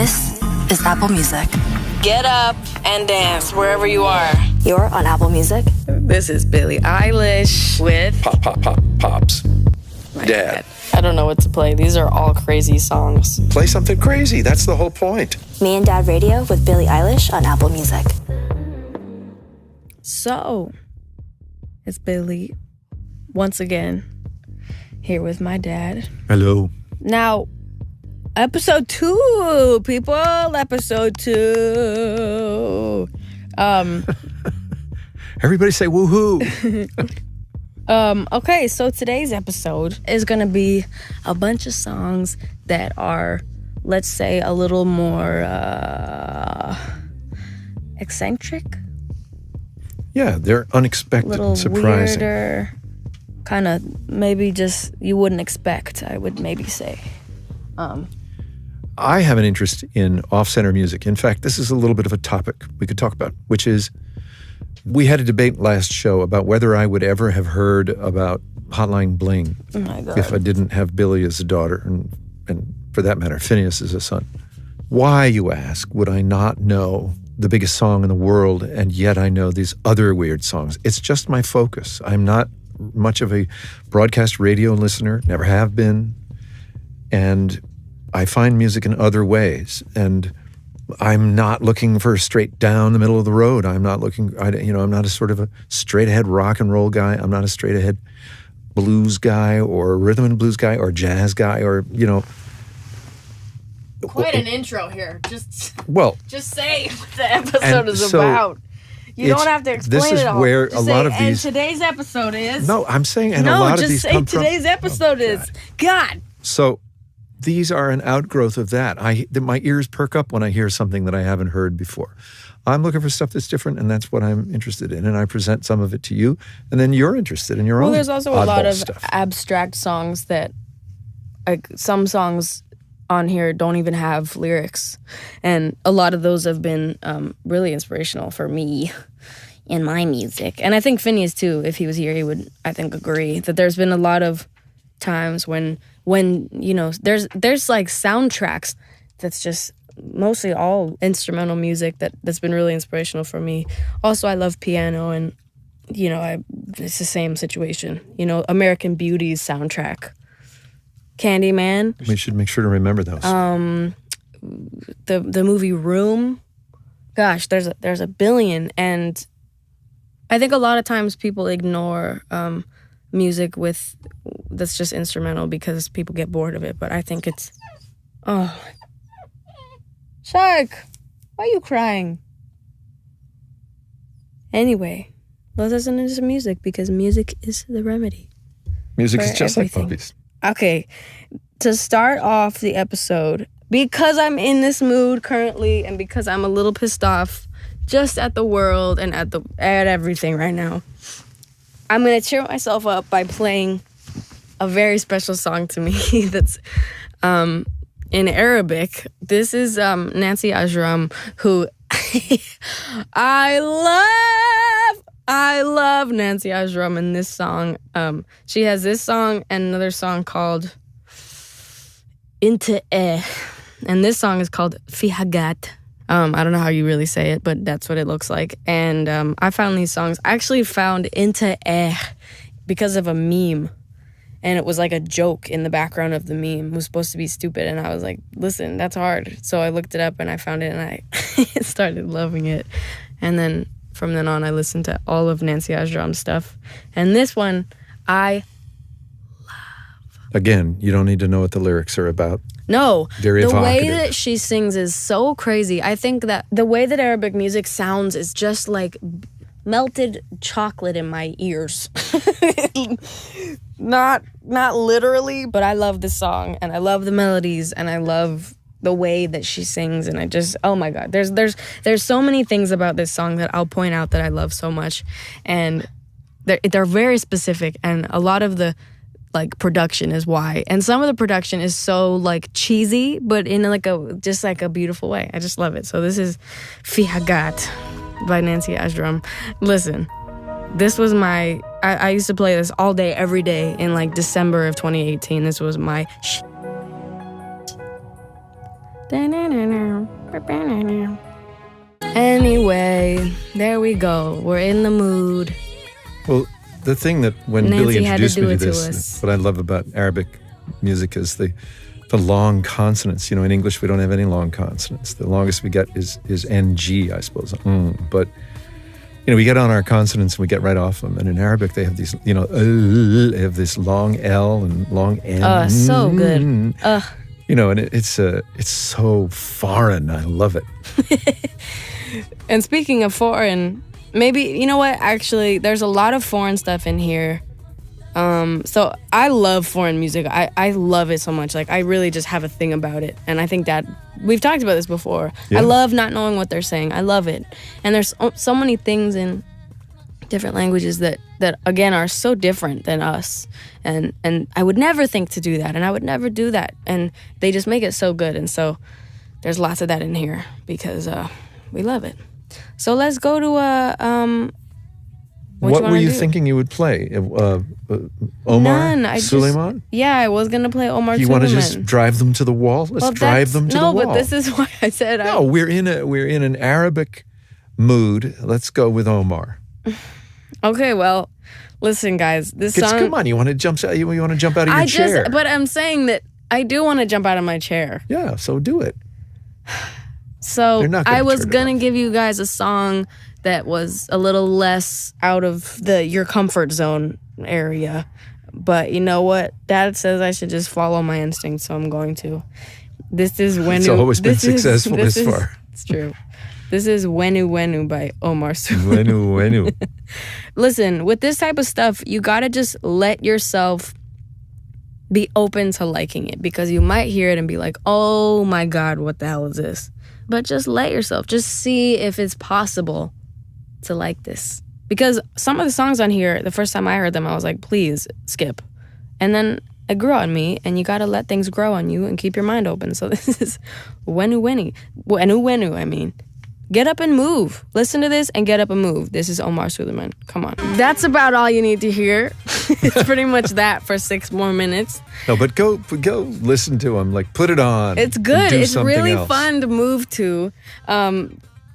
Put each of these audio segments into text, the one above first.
This is Apple Music. Get up and dance wherever you are. You're on Apple Music. This is Billie Eilish with Pops. Dad. I don't know what to play. These are all crazy songs. Play something crazy. That's the whole point. Me and Dad Radio with Billie Eilish on Apple Music. So, it's Billie once again here with my dad. Hello. Now, episode 2, people. Episode 2. Everybody say woohoo. Okay, so today's episode is going to be a bunch of songs that are, let's say, a little more eccentric. Yeah, they're unexpected and surprising. Weirder, kind of maybe just you wouldn't expect, I would maybe say. I have an interest in off-center music. In fact, this is a little bit of a topic we could talk about, which is we had a debate last show about whether I would ever have heard about Hotline Bling if I didn't have Billie as a daughter and for that matter, Phineas as a son. Why, you ask, would I not know the biggest song in the world and yet I know these other weird songs? It's just my focus. I'm not much of a broadcast radio listener, never have been, and I find music in other ways, and I'm not looking for straight down the middle of the road. I'm not looking, I'm not a sort of a straight ahead rock and roll guy. I'm not a straight ahead blues guy or rhythm and blues guy or jazz guy or, Quite an intro here. Just say what the episode is so about. You don't have to explain it all. This is where just a lot of these. And today's episode is. No, I'm saying, and a lot of these come from. No, just say today's episode is. God. So these are an outgrowth of that. My ears perk up when I hear something that I haven't heard before. I'm looking for stuff that's different, and that's what I'm interested in. And I present some of it to you, and then you're interested in your own. Well, there's also a lot of stuff. Abstract songs that, like, some songs on here don't even have lyrics, and a lot of those have been really inspirational for me in my music. And I think Phineas too, if he was here, he would, I think, agree that there's been a lot of times when there's like soundtracks that's just mostly all instrumental music that's been really inspirational for me. Also, I love piano, and it's the same situation. American Beauty's soundtrack, Candyman. We should make sure to remember those. The movie Room. Gosh, there's a billion, and I think a lot of times people ignore music that's just instrumental because people get bored of it. But I think it's Shark, why are you crying? Anyway, let's listen to some music because music is the remedy. Music is just everything. like puppies. Okay, to start off the episode, because I'm in this mood currently and because I'm a little pissed off just at the world and at everything right now, I'm going to cheer myself up by playing a very special song to me that's in Arabic. This is Nancy Ajram, who I love Nancy Ajram in this song. She has this song and another song called Inte and this song is called Fi Hagat. I don't know how you really say it, but that's what it looks like. And I found these songs. I actually found Inte because of a meme. And it was like a joke in the background of the meme. It was supposed to be stupid. And I was like, listen, that's hard. So I looked it up and I found it and I started loving it. And then from then on, I listened to all of Nancy Ajram's stuff. And this one, I love. Again, you don't need to know what the lyrics are about. No, Very the evocative. way that she sings is so crazy. I think that the way that Arabic music sounds is just like melted chocolate in my ears. Not literally, but I love this song and I love the melodies and I love the way that she sings, and I just, oh my God, there's so many things about this song that I'll point out that I love so much, and they're very specific, and a lot of the like production is why, and some of the production is so like cheesy, but in like a beautiful way. I just love it. So this is Fi Hagat by Nancy Ajram. Listen, this was I used to play this all day, every day in like December of 2018. This was my Anyway, there we go. We're in the mood. Well, the thing that when Nancy Billy had to introduced do me it to to this, us. what I love about Arabic music is the long consonants. You know, in English we don't have any long consonants. The longest we get is NG, I suppose. But you know, we get on our consonants and we get right off them. And in Arabic they have these, you know, they have this long L and long N. So good. You know, and it's so foreign. I love it. And speaking of foreign, maybe, you know what? Actually, there's a lot of foreign stuff in here. So I love foreign music. I love it so much. Like, I really just have a thing about it. And I think that we've talked about this before. Yeah. I love not knowing what they're saying. I love it. And there's so many things in different languages that again are so different than us. And I would never think to do that. And I would never do that. And they just make it so good. And so there's lots of that in here because we love it. So let's go to what were you thinking you would play? Omar? None. Suleiman? Yeah, I was going to play Omar Suleiman. You want to just drive them to the wall? Let's drive them to the wall. No, but this is why I said No, we're in an Arabic mood. Let's go with Omar. Okay, well, listen, guys. This song. Come on, you want to jump out of your chair? But I'm saying that I do want to jump out of my chair. Yeah, so do it. So I was turn it gonna off. give you guys a song that was a little less out of your comfort zone area, but you know what? Dad says I should just follow my instinct, so I'm going to. This is Wenu. It's always been successful this far. It's true. This is Wenu Wenu by Omar Suleiman. Wenu. Listen, with this type of stuff, you gotta just let yourself be open to liking it, because you might hear it and be like, oh my God, what the hell is this? But just let yourself, just see if it's possible to like this. Because some of the songs on here, the first time I heard them, I was like, please skip. And then it grew on me, and you gotta let things grow on you and keep your mind open. So this is Wenu Wenu, I mean. Get up and move. Listen to this and get up and move. This is Omar Suleiman. Come on. That's about all you need to hear. It's pretty much that for 6 more minutes. No, but go listen to him. Like, put it on. It's good. It's really else. fun to move to.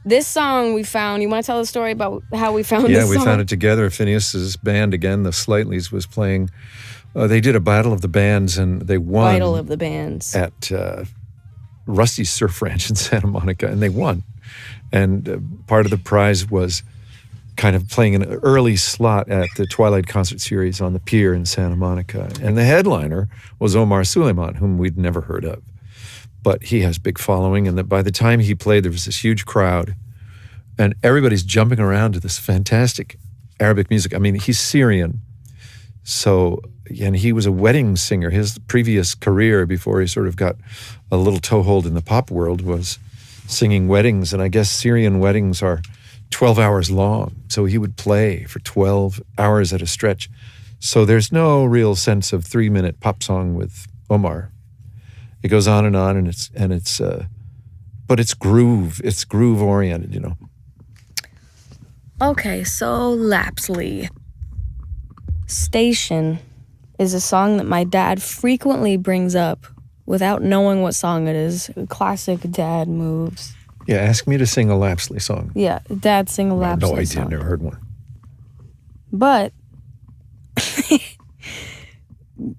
This song we found. You want to tell the story about how we found this song? Yeah, we found it together. Phineas's band, again, the Slightleys, was playing. They did a battle of the bands, and they won. Battle of the Bands. At Rusty's Surf Ranch in Santa Monica, and they won. And part of the prize was kind of playing an early slot at the Twilight Concert Series on the pier in Santa Monica. And the headliner was Omar Suleiman, whom we'd never heard of. But he has big following, and that by the time he played, there was this huge crowd, and everybody's jumping around to this fantastic Arabic music. I mean, he's Syrian, and he was a wedding singer. His previous career, before he sort of got a little toehold in the pop world, was singing weddings, and I guess Syrian weddings are 12 hours long. So he would play for 12 hours at a stretch. So there's no real sense of 3-minute pop song with Omar. It goes on, and it's but it's groove oriented, you know. Okay, so Lapsley. Station is a song that my dad frequently brings up without knowing what song it is. Classic dad moves. Yeah, ask me to sing a Lapsley song. Yeah, dad sing a Lapsley No idea, song. never heard one. But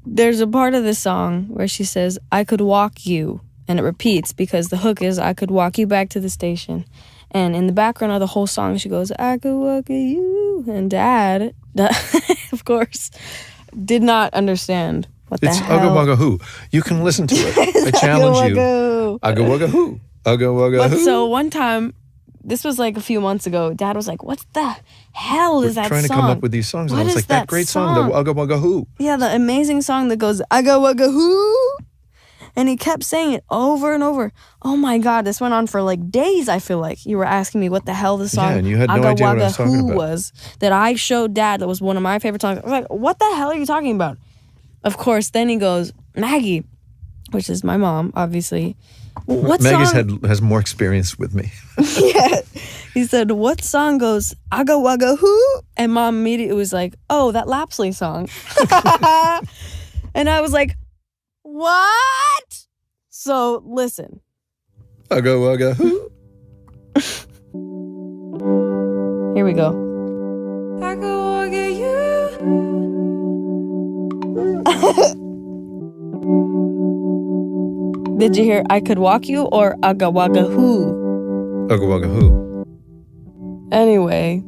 there's a part of the song where she says, I could walk you. And it repeats because the hook is, I could walk you back to the station. And in the background of the whole song, she goes, I could walk you. And Dad, of course, did not understand what the It's hell. Ugga Wugga Who. You can listen to it. I challenge you. Ugga Wugga Who. Ugga Wugga But Who. so one time, this was like a few months ago, Dad was like, what the hell is that song? Trying to come up with these songs. And What I was is like, that great song, the Ugga Wugga Who. Yeah, the amazing song that goes, Ugga Wugga Who. And he kept saying it over and over. Oh my God, this went on for like days, I feel like. You were asking me what the hell the song Yeah, and you had no Agga idea what I Wagga was talking Who about. was that I showed Dad that was one of my favorite songs. I was like, what the hell are you talking about? Of course, then he goes, Maggie, which is my mom, obviously. What Maggie's song? has more experience with me. Yeah. He said, what song goes, Agga Wagga Who? And Mom immediately was like, oh, that Lapsley song. And I was like, what? So listen, Wugga wugga who. Here we go. Did you hear I could walk you or Aga Waga Who? Wugga wugga who. Anyway,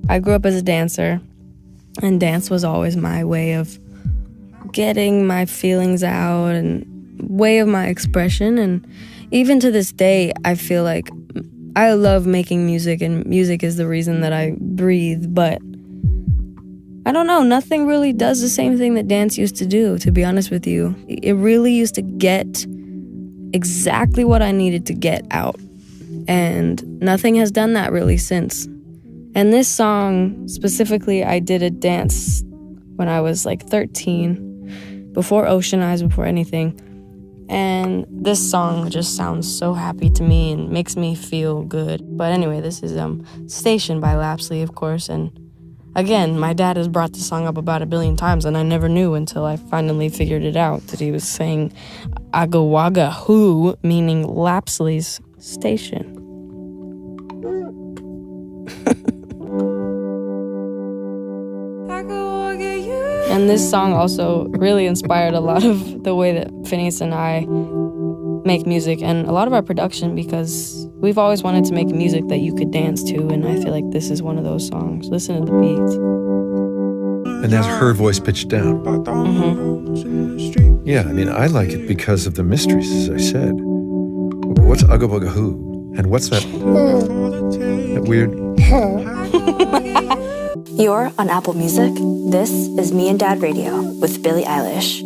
I grew up as a dancer, and dance was always my way of getting my feelings out and way of my expression. And even to this day, I feel like I love making music, and music is the reason that I breathe. But I don't know, nothing really does the same thing that dance used to do, to be honest with you. It really used to get exactly what I needed to get out. And nothing has done that really since. And this song, specifically, I did a dance when I was like 13, before Ocean Eyes, before anything. And this song just sounds so happy to me and makes me feel good. But anyway, this is Station by Lapsley, of course. And again, my dad has brought the song up about 1 billion times, and I never knew until I finally figured it out that he was saying Aga Waga Who, meaning Lapsley's station. And this song also really inspired a lot of the way that Phineas and I make music and a lot of our production, because we've always wanted to make music that you could dance to, and I feel like this is one of those songs. Listen to the beats. And that's her voice pitched down. Mm-hmm. Yeah, I mean, I like it because of the mysteries, as I said. What's Ugga Bugga Who? And what's that weird... You're on Apple Music. This is Me and Dad Radio with Billie Eilish.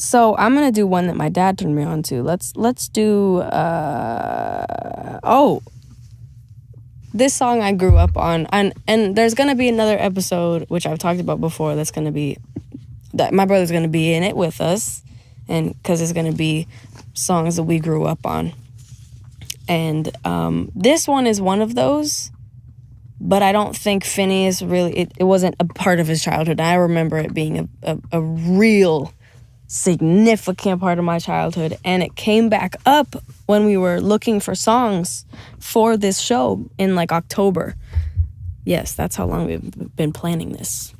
So I'm gonna do one that my dad turned me on to. Let's do this song I grew up on, and there's gonna be another episode which I've talked about before. That's gonna be that my brother's gonna be in it with us, and because it's gonna be songs that we grew up on. And this one is one of those. But I don't think Phineas really, it wasn't a part of his childhood. I remember it being a real significant part of my childhood. And it came back up when we were looking for songs for this show in like October. Yes, that's how long we've been planning this.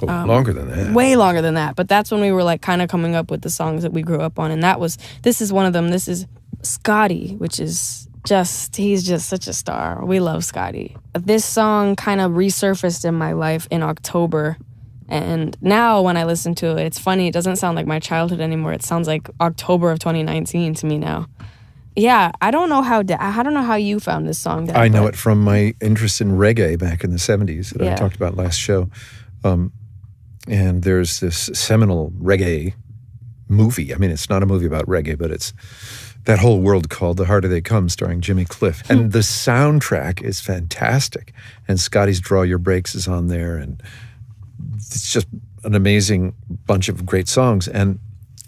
Oh, longer than that. Way longer than that. But that's when we were like kind of coming up with the songs that we grew up on. And this is one of them. This is Scotty, which is he's just such a star. We love Scotty. This song kind of resurfaced in my life in October. And now when I listen to it, it's funny. It doesn't sound like my childhood anymore. It sounds like October of 2019 to me now. Yeah, I don't know how you found this song, Dad, I know it from my interest in reggae back in the 70s that I talked about last show. And there's this seminal reggae movie. I mean, it's not a movie about reggae, but it's that whole world called The Harder They Come, starring Jimmy Cliff. And the soundtrack is fantastic. And Scotty's Draw Your Brakes is on there. And it's just an amazing bunch of great songs. And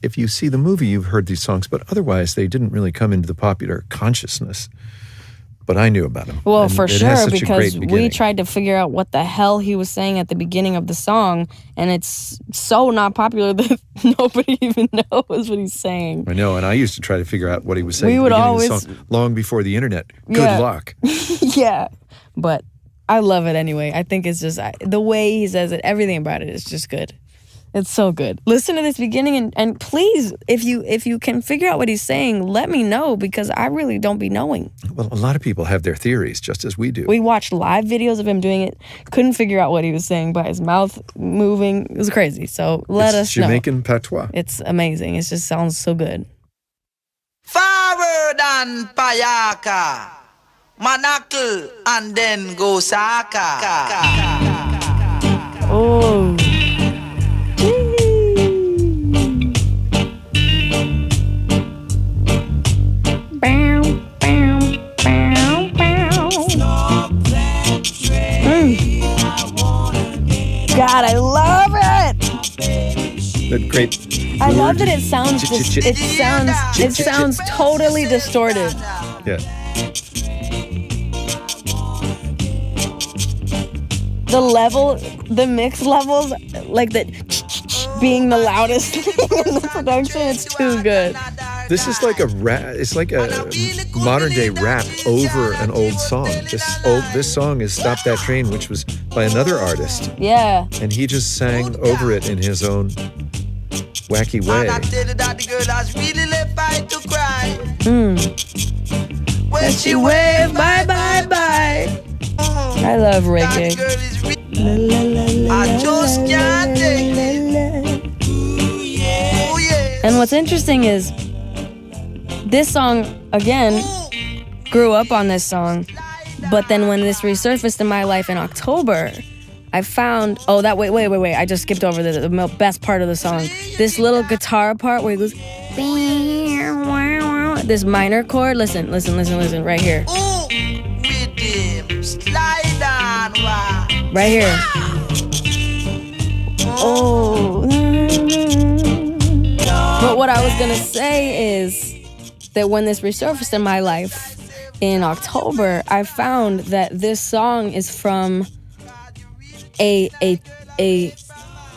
if you see the movie, you've heard these songs. But otherwise, they didn't really come into the popular consciousness. But I knew about him. Well, and for it has sure, such a because great we beginning. tried to figure out what the hell he was saying at the beginning of the song, and it's so not popular that nobody even knows what he's saying. I know, and I used to try to figure out what he was saying We at would the beginning always- of the song, long before the internet. Good Yeah. luck. Yeah, but I love it anyway. I think it's just the way he says it, everything about it is just good. It's so good. Listen to this beginning, and please, if you can figure out what he's saying, let me know, because I really don't be knowing. Well, a lot of people have their theories, just as we do. We watched live videos of him doing it, couldn't figure out what he was saying by his mouth moving. It was crazy. So let us know. Jamaican patois. It's amazing. It just sounds so good. Forward and Payaka, Manakal and then Gosaka. Oh. God, I love it. That great. I love that it sounds it sounds totally distorted. Yeah. The mix levels, like that being the loudest thing in the production, it's too good. This is like a rap. It's like a modern day rap over an old song. This song is "Stop That Train," which was by another artist. Yeah. And he just sang over it in his own wacky way. When she waved bye bye bye. I love reggae. I just can't take it. And what's interesting is this song, again, grew up on this song, but then when this resurfaced in my life in October, I found, wait, I just skipped over the best part of the song. This little guitar part where he goes, this minor chord, listen, right here. Right here. Oh. But what I was gonna say is that when this resurfaced in my life in October, I found that this song is from a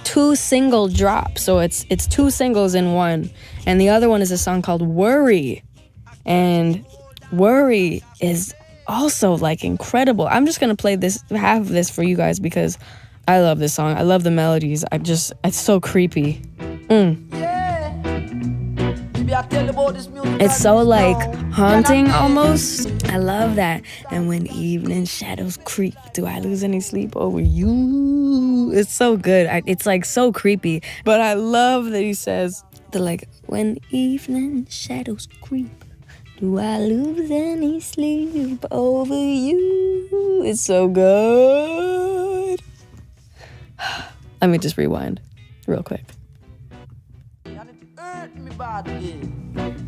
2-single drop. So it's 2 singles in one. And the other one is a song called Worry. And Worry is also like incredible. I'm just gonna play half of this for you guys because I love this song. I love the melodies. It's so creepy. It's so like haunting almost. I love that. And when evening shadows creep, do I lose any sleep over you? It's so good. It's like so creepy. But I love that he says, when evening shadows creep, do I lose any sleep over you? It's so good. Let me just rewind real quick.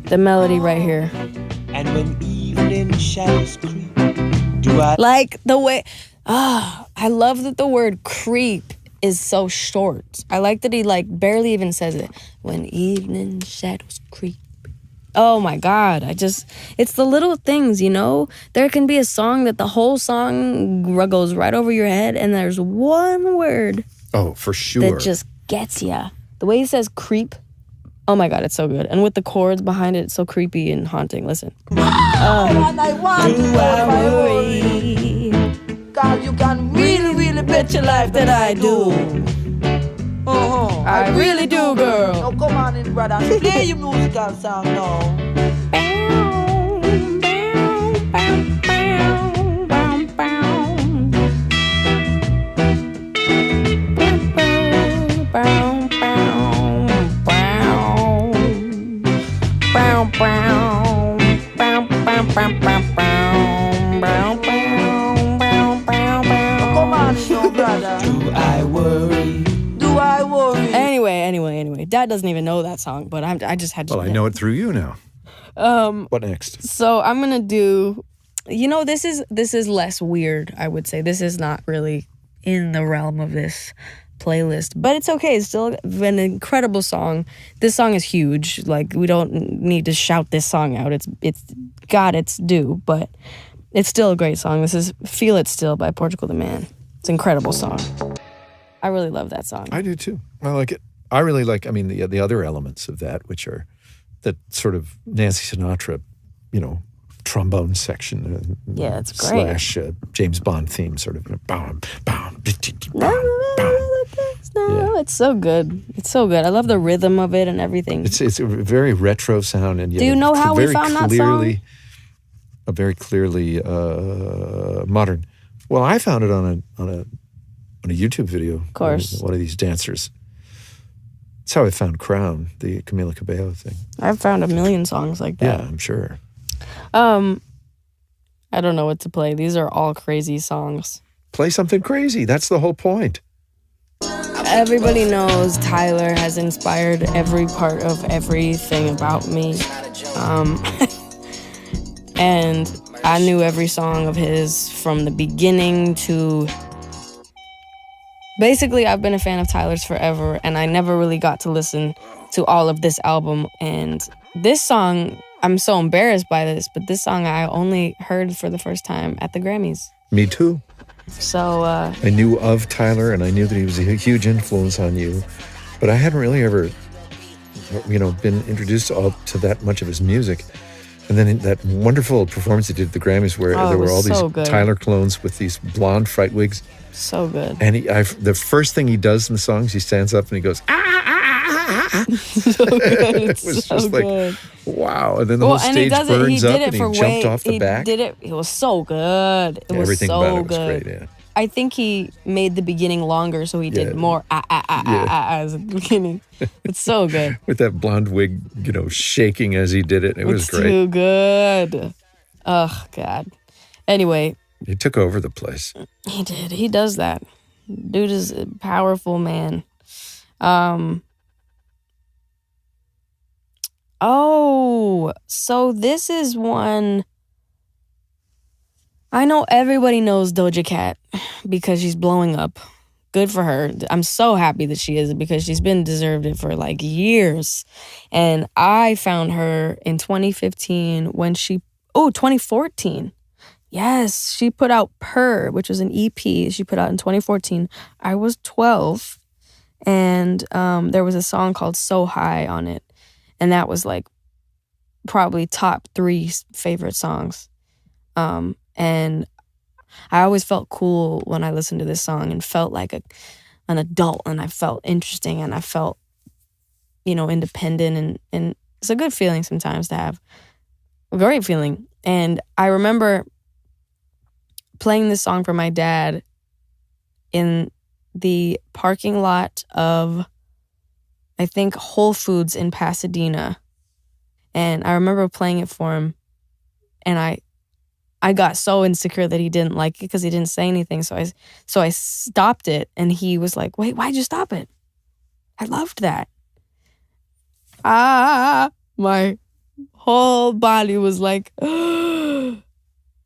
The melody right here. And when evening shadows creep, do I like the way I love that the word creep is so short. I like that he like barely even says it. When evening shadows creep. Oh my God. It's the little things, you know? There can be a song that the whole song goes right over your head and there's one word. Oh, for sure. That just gets ya. The way he says creep. Oh my God, it's so good. And with the chords behind it, it's so creepy and haunting. Listen. Do I worry? God, you can really, really bet your life that I do. I really do, girl. Now come on in, brother. Play your musical song now. Anyway, Dad doesn't even know that song, but I just had to. Well, I know it through you now. What next? So I'm gonna do. This is less weird. I would say this is not really in the realm of this playlist, but it's okay. It's still an incredible song. This song is huge. Like we don't need to shout this song out. It's got its due, but it's still a great song. This is "Feel It Still" by Portugal the Man. It's an incredible song. I really love that song. I do too. I like it. I really like, the other elements of that, which are that sort of Nancy Sinatra, trombone section. Yeah, it's great. / James Bond theme, sort of. Bam, bam, no, it's so good. It's so good. I love the rhythm of it and everything. It's a very retro sound, and do you know how we found that song? Very clearly modern. Well, I found it on a YouTube video. Of course, one of these dancers. That's how I found Crown, the Camila Cabello thing. I've found a million songs like that. Yeah, I'm sure. I don't know what to play. These are all crazy songs. Play something crazy. That's the whole point. Everybody knows Tyler has inspired every part of everything about me. And I knew every song of his from the beginning to... Basically, I've been a fan of Tyler's forever, and I never really got to listen to all of this album. And this song, I'm so embarrassed by this, but this song I only heard for the first time at the Grammys. Me too. So I knew of Tyler, and I knew that he was a huge influence on you, but I hadn't really ever been introduced to that much of his music. And then that wonderful performance he did at the Grammys where there were all these good. Tyler clones with these blonde fright wigs. So good. And the first thing he does in the songs, he stands up and he goes, So good. It was so just good. wow. And then the whole stage burns up and he jumped off the back. It was so good. It was Everything so about it was good. great, yeah. I think he made the beginning longer, so he did more as at the beginning. It's so good. With that blonde wig, shaking as he did it. It was great. Too good. Oh, God. Anyway. He took over the place. He did. He does that. Dude is a powerful man. So this is one. I know everybody knows Doja Cat because she's blowing up. Good for her. I'm so happy that she is because she's been deserved it for like years. And I found her in 2015 when 2014. Yes, she put out Purr, which was an EP she put out in 2014. I was 12 and there was a song called So High on it. And that was like probably top 3 favorite songs. And I always felt cool when I listened to this song and felt like an adult, and I felt interesting, and I felt, independent, and it's a good feeling sometimes to have. A great feeling. And I remember playing this song for my dad in the parking lot of, I think, Whole Foods in Pasadena. And I remember playing it for him, and I got so insecure that he didn't like it because he didn't say anything. So I stopped it, and he was like, "Wait, why'd you stop it? I loved that." My whole body was like, "You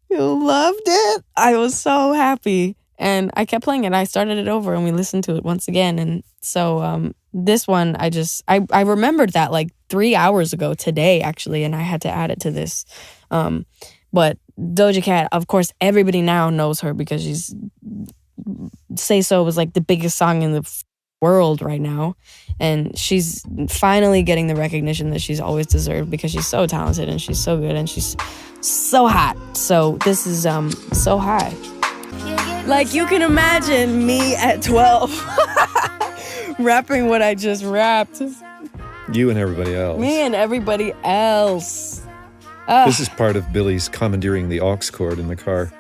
loved it?" I was so happy. And I kept playing it. I started it over and we listened to it once again. And so this one, I remembered that like 3 hours ago today, actually, and I had to add it to this. But Doja Cat, of course, everybody now knows her because she's Say So was like the biggest song in the world right now. And she's finally getting the recognition that she's always deserved because she's so talented and she's so good and she's so hot. So this is So High. Like you can imagine me at 12 rapping what I just rapped. You and everybody else. Me and everybody else. This is part of Billie's commandeering the aux cord in the car.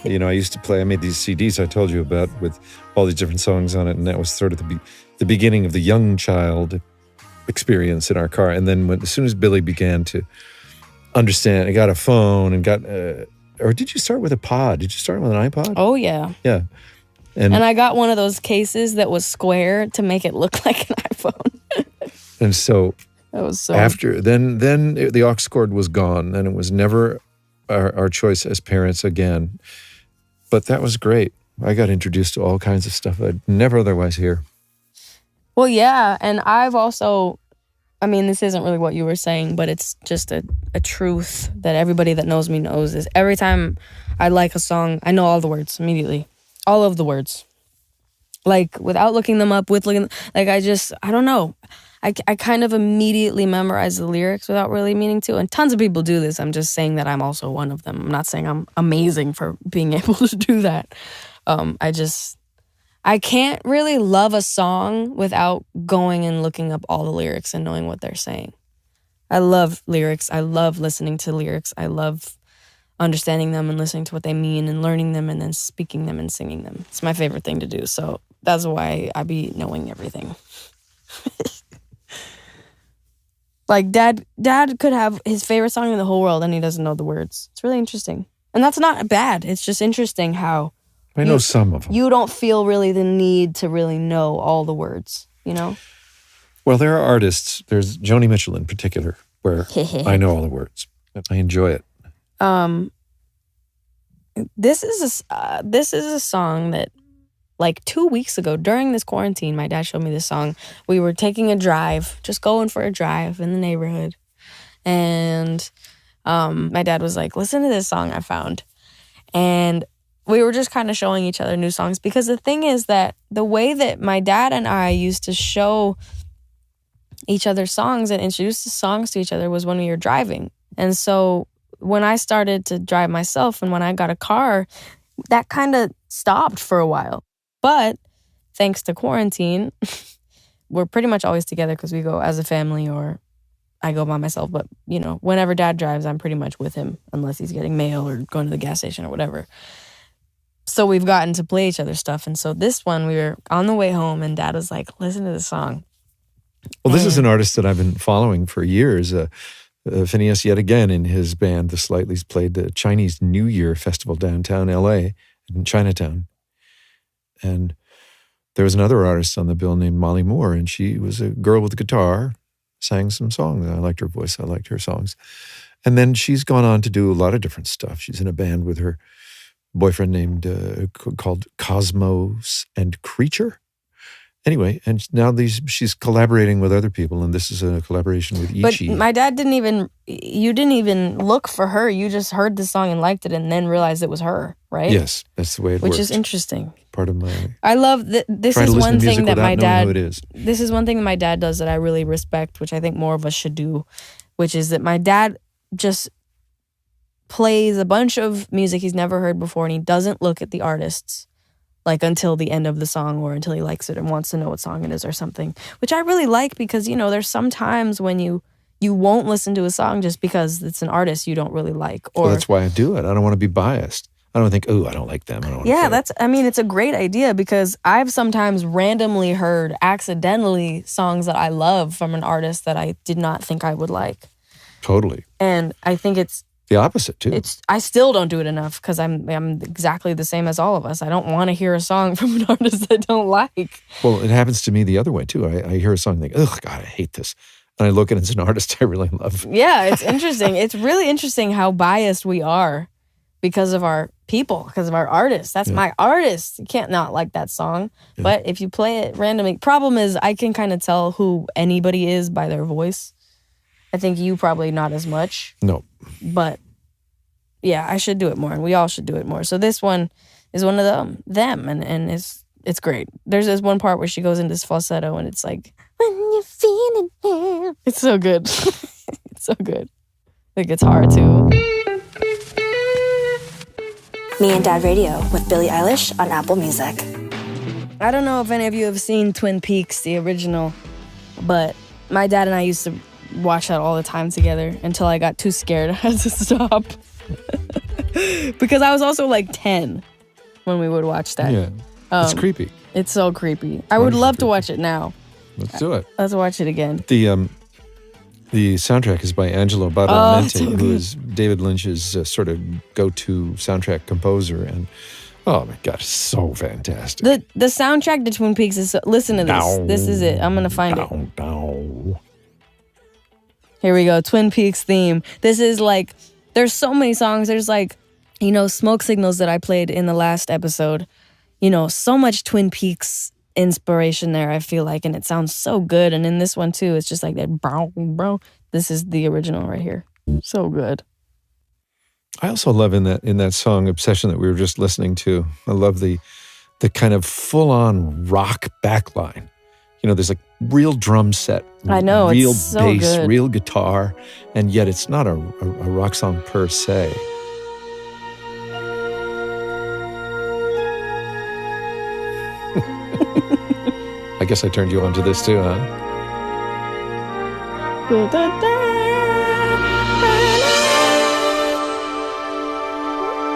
I used to play, I made these CDs I told you about with all these different songs on it, and that was sort of the beginning of the young child experience in our car. And then as soon as Billie began to understand, I got a phone and got, or did you start with a pod? Did you start with an iPod? Oh, yeah. Yeah. And I got one of those cases that was square to make it look like an iPhone. And so that was so after then the aux cord was gone, and it was never our choice as parents again. But that was great. I got introduced to all kinds of stuff I'd never otherwise hear. Well, yeah, and I've also, this isn't really what you were saying, but it's just a truth that everybody that knows me knows is every time I like a song, I know all the words immediately. All of the words. Like, without looking them up, I don't know. I kind of immediately memorize the lyrics without really meaning to. And tons of people do this. I'm just saying that I'm also one of them. I'm not saying I'm amazing for being able to do that. I can't really love a song without going and looking up all the lyrics and knowing what they're saying. I love lyrics. I love listening to lyrics. I love understanding them and listening to what they mean and learning them and then speaking them and singing them. It's my favorite thing to do. So that's why I be knowing everything. Like dad could have his favorite song in the whole world and he doesn't know the words. It's really interesting. And that's not bad. It's just interesting how I know some of them. You don't feel really the need to really know all the words, Well, there are artists. There's Joni Mitchell in particular, where I know all the words. I enjoy it. This is a song that, like 2 weeks ago, during this quarantine, my dad showed me this song. We were taking a drive, just going for a drive in the neighborhood. And my dad was like, listen to this song I found. And we were just kind of showing each other new songs. Because the thing is that the way that my dad and I used to show each other's songs and introduced the songs to each other was when we were driving. And so when I started to drive myself and when I got a car, that kind of stopped for a while. But thanks to quarantine, we're pretty much always together because we go as a family or I go by myself. But, you know, whenever Dad drives, I'm pretty much with him unless he's getting mail or going to the gas station or whatever. So we've gotten to play each other's stuff. And so this one, we were on the way home and Dad was like, listen to this song. Well, this is an artist that I've been following for years. Phineas, yet again, in his band, The Slightlies, played the Chinese New Year Festival downtown L.A. in Chinatown. And there was another artist on the bill named Molly Moore, and she was a girl with a guitar, sang some songs. I liked her voice. I liked her songs. And then she's gone on to do a lot of different stuff. She's in a band with her boyfriend named called Cosmos and Creature. Anyway, and now she's collaborating with other people, and this is a collaboration with Ichi. But my dad you didn't even look for her. You just heard the song and liked it and then realized it was her, right? Yes, that's the way it works. Which is interesting. Part of my... I love that. This is one thing that my dad... This is one thing that my dad does that I really respect, which I think more of us should do, which is that my dad just plays a bunch of music he's never heard before and he doesn't look at the artists like until the end of the song or until he likes it and wants to know what song it is or something, which I really like because, you know, there's some times when you won't listen to a song just because it's an artist you don't really like. Or, well, that's why I do it. I don't want to be biased. I don't think, oh, I don't like them. I don't want it's a great idea because I've sometimes randomly heard accidentally songs that I love from an artist that I did not think I would like. Totally. And I think it's the opposite too. I still don't do it enough because I'm exactly the same as all of us. I don't want to hear a song from an artist I don't like. Well, it happens to me the other way too. I hear a song and think, oh God, I hate this. And I look at it as an artist I really love. Yeah, it's interesting. It's really interesting how biased we are because of our people, because of our artists. That's my artist. You can't not like that song. Yeah. But if you play it randomly, problem is I can kind of tell who anybody is by their voice. I think you probably not as much. No. But yeah, I should do it more and we all should do it more. So this one is one of them and it's great. There's this one part where she goes into this falsetto and it's like, when you're feeling down. It's so good. It's so good. The guitar too. Me and Dad Radio with Billie Eilish on Apple Music. I don't know if any of you have seen Twin Peaks, the original, but my dad and I used to watch that all the time together until I got too scared I had to stop. Because I was also like 10 when we would watch that. Yeah, it's creepy. It's so creepy. I would love to watch it now. Let's do it. Let's watch it again. The soundtrack is by Angelo Badalamenti, who is David Lynch's sort of go-to soundtrack composer. And oh my God, it's so fantastic. The soundtrack to Twin Peaks is... listen to this. This is it. I'm going to find it. Here we go. Twin Peaks theme. This is like... There's so many songs. There's like, you know, Smoke Signals that I played in the last episode. You know, so much Twin Peaks inspiration there, I feel like, and it sounds so good. And in this one too, it's just like that, bro. This is the original right here. So good. I also love in that song Obsession that we were just listening to, I love the kind of full-on rock backline. You know, there's like real drum set. I know, real it's so bass, good. Real guitar, and yet it's not a rock song per se. I guess I turned you on to this too, huh?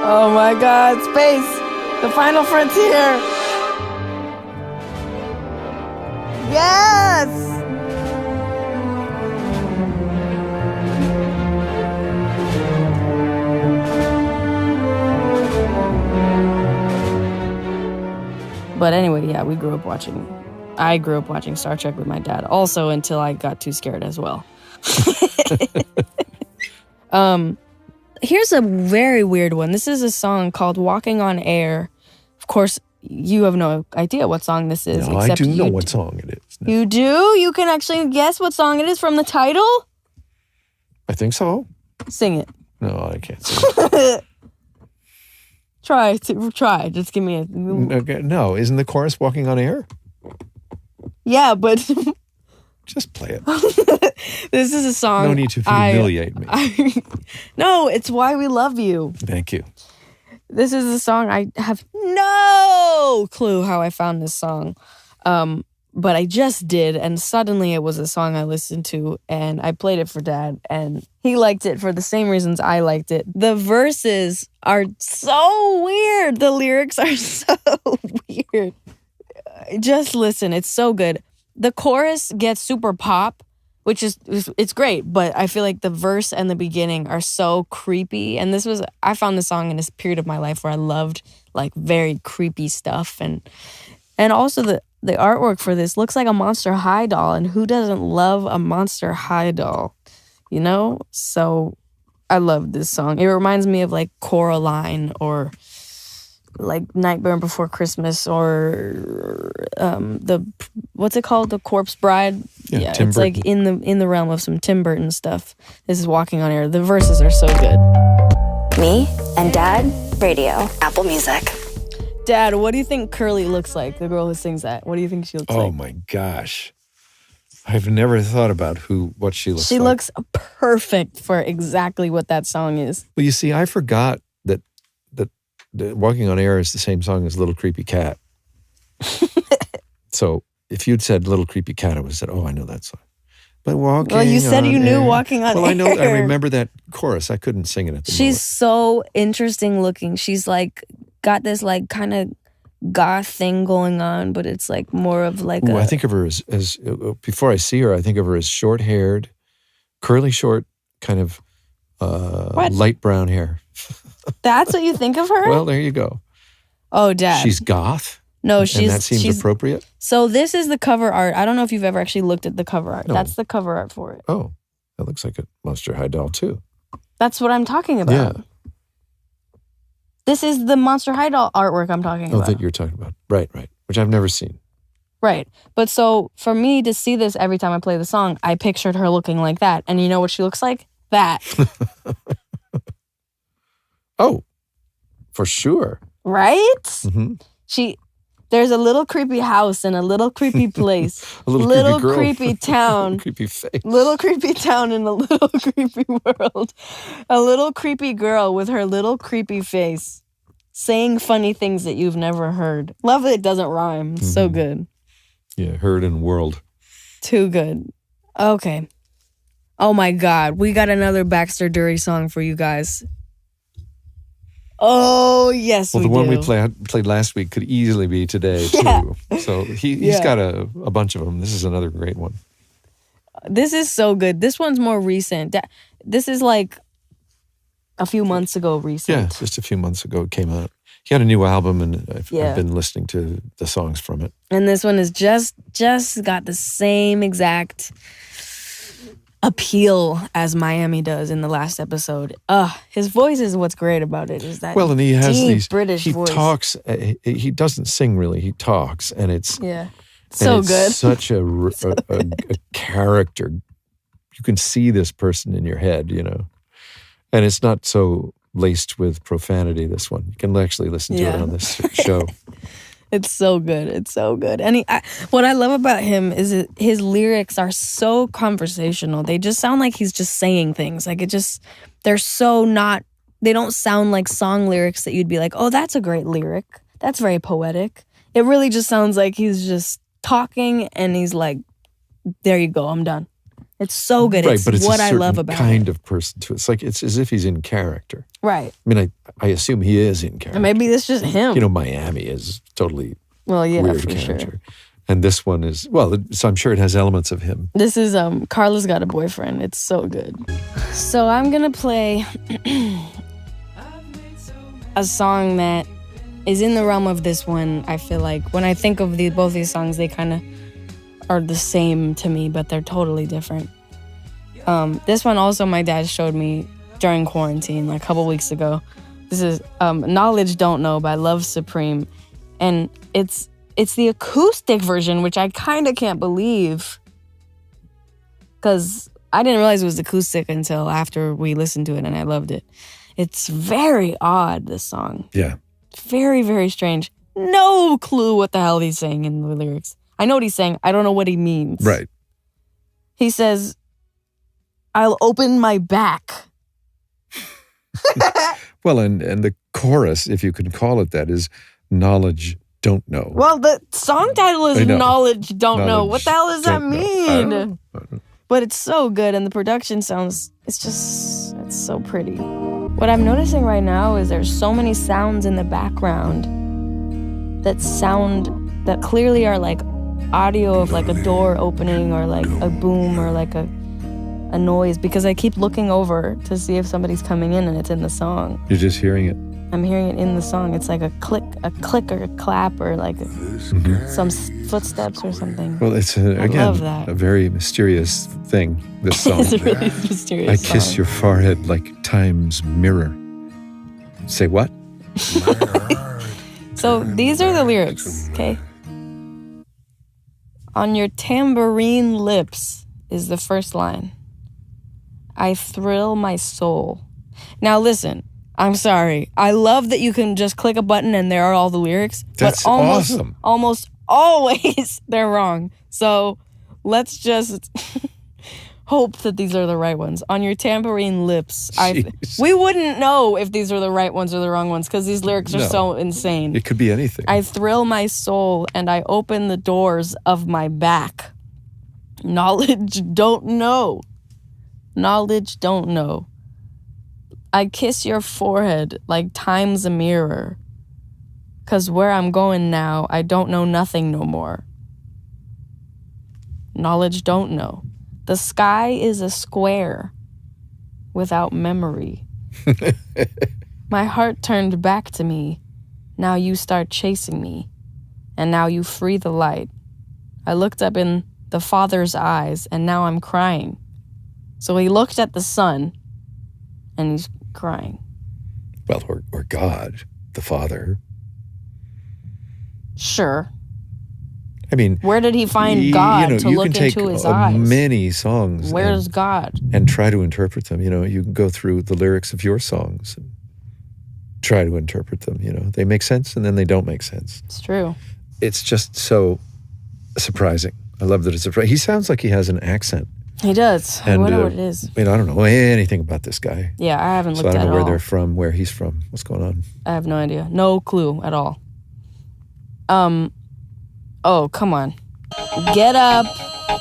Oh my God, space! The final frontier! Yes! But anyway, yeah, I grew up watching Star Trek with my dad also until I got too scared as well. Here's a very weird one. This is a song called Walking on Air. Of course, you have no idea what song this is. No, I do know what song it is. No. You do? You can actually guess what song it is from the title? I think so. Sing it. No, I can't sing it. Try. Just give me a... Okay, no, isn't the chorus Walking on Air? Yeah, but... Just play it. This is a song. No need to humiliate me. No, it's Why We Love You. Thank you. This is a song I have no clue how I found this song. But I just did, and suddenly it was a song I listened to, and I played it for Dad, and he liked it for the same reasons I liked it. The verses are so weird. The lyrics are so weird. Just listen. It's so good. The chorus gets super pop, which it's great, but I feel like the verse and the beginning are so creepy. And I found this song in this period of my life where I loved like very creepy stuff. And also the artwork for this looks like a Monster High doll, and who doesn't love a Monster High doll, you know? So I love this song. It reminds me of like Coraline or like Nightmare Before Christmas or what's it called? The Corpse Bride. Yeah, it's like in the realm of some Tim Burton stuff. This is Walking on Air. The verses are so good. Me and Dad Radio, Apple Music. Dad, what do you think Curly looks like? The girl who sings that. What do you think she looks like? Oh my gosh. I've never thought about what she looks like. She looks perfect for exactly what that song is. Well, you see, I forgot that Walking on Air is the same song as Little Creepy Cat. So if you'd said Little Creepy Cat, I would have said, oh, I know that song. But Walking Well, you said on you knew Air. Walking on Air. Well, I know. I remember that chorus. I couldn't sing it at the moment. She's so interesting looking. She's like got this like kind of goth thing going on, but it's like more of like I think of her as before I see her, I think of her as short-haired, curly short, kind of light brown hair. That's what you think of her? Well, there you go. Oh, Dad. She's goth? No, and that seems appropriate? So this is the cover art. I don't know if you've ever actually looked at the cover art. No. That's the cover art for it. Oh, that looks like a Monster High doll too. That's what I'm talking about. Yeah. This is the Monster High doll artwork I'm talking about. Oh, that you're talking about. Right. Which I've never seen. Right. But so for me to see this every time I play the song, I pictured her looking like that. And you know what she looks like? That. Oh, for sure. Right? Mm-hmm. There's a little creepy house in a little creepy place. A little creepy girl. Creepy town. Creepy face. Little creepy town in a little creepy world. A little creepy girl with her little creepy face saying funny things that you've never heard. Love that it doesn't rhyme. Mm-hmm. So good. Yeah, heard in world. Too good. Okay. Oh my God. We got another Baxter Dury song for you guys. Oh, yes, well, we do. Well, the one we played last week could easily be today, too. So he's got a bunch of them. This is another great one. This is so good. This one's more recent. This is like a few months ago recent. Yeah, just a few months ago it came out. He had a new album, and I've been listening to the songs from it. And this one is just got the same exact appeal as Miami does in the last episode. His voice is what's great about it. Is that and he has deep these British he voice. Talks. He doesn't sing really. He talks, and it's so it's good. Such a character. You can see this person in your head, you know, and it's not so laced with profanity. This one you can actually listen to it on this show. It's so good. It's so good. And what I love about him is his lyrics are so conversational. They just sound like he's just saying things. Like they're so not, they don't sound like song lyrics that you'd be like, oh, that's a great lyric. That's very poetic. It really just sounds like he's just talking and he's like, there you go, I'm done. It's so good. Right, it's but it's what a I love about kind it. of person too. It's like it's as if he's in character. Right. I mean, I assume he is in character. And maybe it's just him. You know, Miami is totally for weird character. Sure. And this one is, so I'm sure it has elements of him. This is Carla's Got a Boyfriend. It's so good. So I'm going to play a song that is in the realm of this one. I feel like when I think of both these songs, they kind of are the same to me, but they're totally different. This one also my dad showed me during quarantine, like a couple weeks ago. This is Knowledge Don't Know by Love Supreme. And it's the acoustic version, which I kind of can't believe. Because I didn't realize it was acoustic until after we listened to it, and I loved it. It's very odd, this song. Yeah. Very, very strange. No clue what the hell he's saying in the lyrics. I know what he's saying. I don't know what he means. Right. He says, I'll open my back. Well, and the chorus, if you can call it that, is knowledge don't know. Well, the song title is Knowledge Don't Know. What the hell does that mean? But it's so good, and the production sounds, it's so pretty. What I'm noticing right now is there's so many sounds in the background that clearly are like audio of like a door opening or like a boom or like a noise, because I keep looking over to see if somebody's coming in and it's in the song. You're just hearing it. I'm hearing it in the song. It's like a click or a clap or like some footsteps or something. Well, it's a very mysterious thing, this song. It's a really mysterious I kiss song. your forehead like time's mirror. Say what? So these are the lyrics, okay? On your tambourine lips is the first line. I thrill my soul. Now listen, I'm sorry. I love that you can just click a button and there are all the lyrics. That's but awesome. Almost always they're wrong. So let's just hope that these are the right ones. On your tambourine lips. We wouldn't know if these are the right ones or the wrong ones because these lyrics are so insane. It could be anything. I thrill my soul and I open the doors of my back. Knowledge don't know. Knowledge don't know. I kiss your forehead like time's a mirror. 'Cause where I'm going now, I don't know nothing no more. Knowledge don't know. The sky is a square without memory. My heart turned back to me. Now you start chasing me. And now you free the light. I looked up in the Father's eyes and now I'm crying. So he looked at the sun and he's crying. Well, or God, the Father. Sure. I mean, where did he find God to look into his eyes? Many songs. Where's God? And try to interpret them. You can go through the lyrics of your songs and try to interpret them. They make sense and then they don't make sense. It's true. It's just so surprising. I love that it's surprising. He sounds like he has an accent. He does. I wonder what it is. I don't know anything about this guy. Yeah, I haven't looked at it. So I don't know where they're from, where he's from, what's going on. I have no idea. No clue at all. Oh, come on. Get up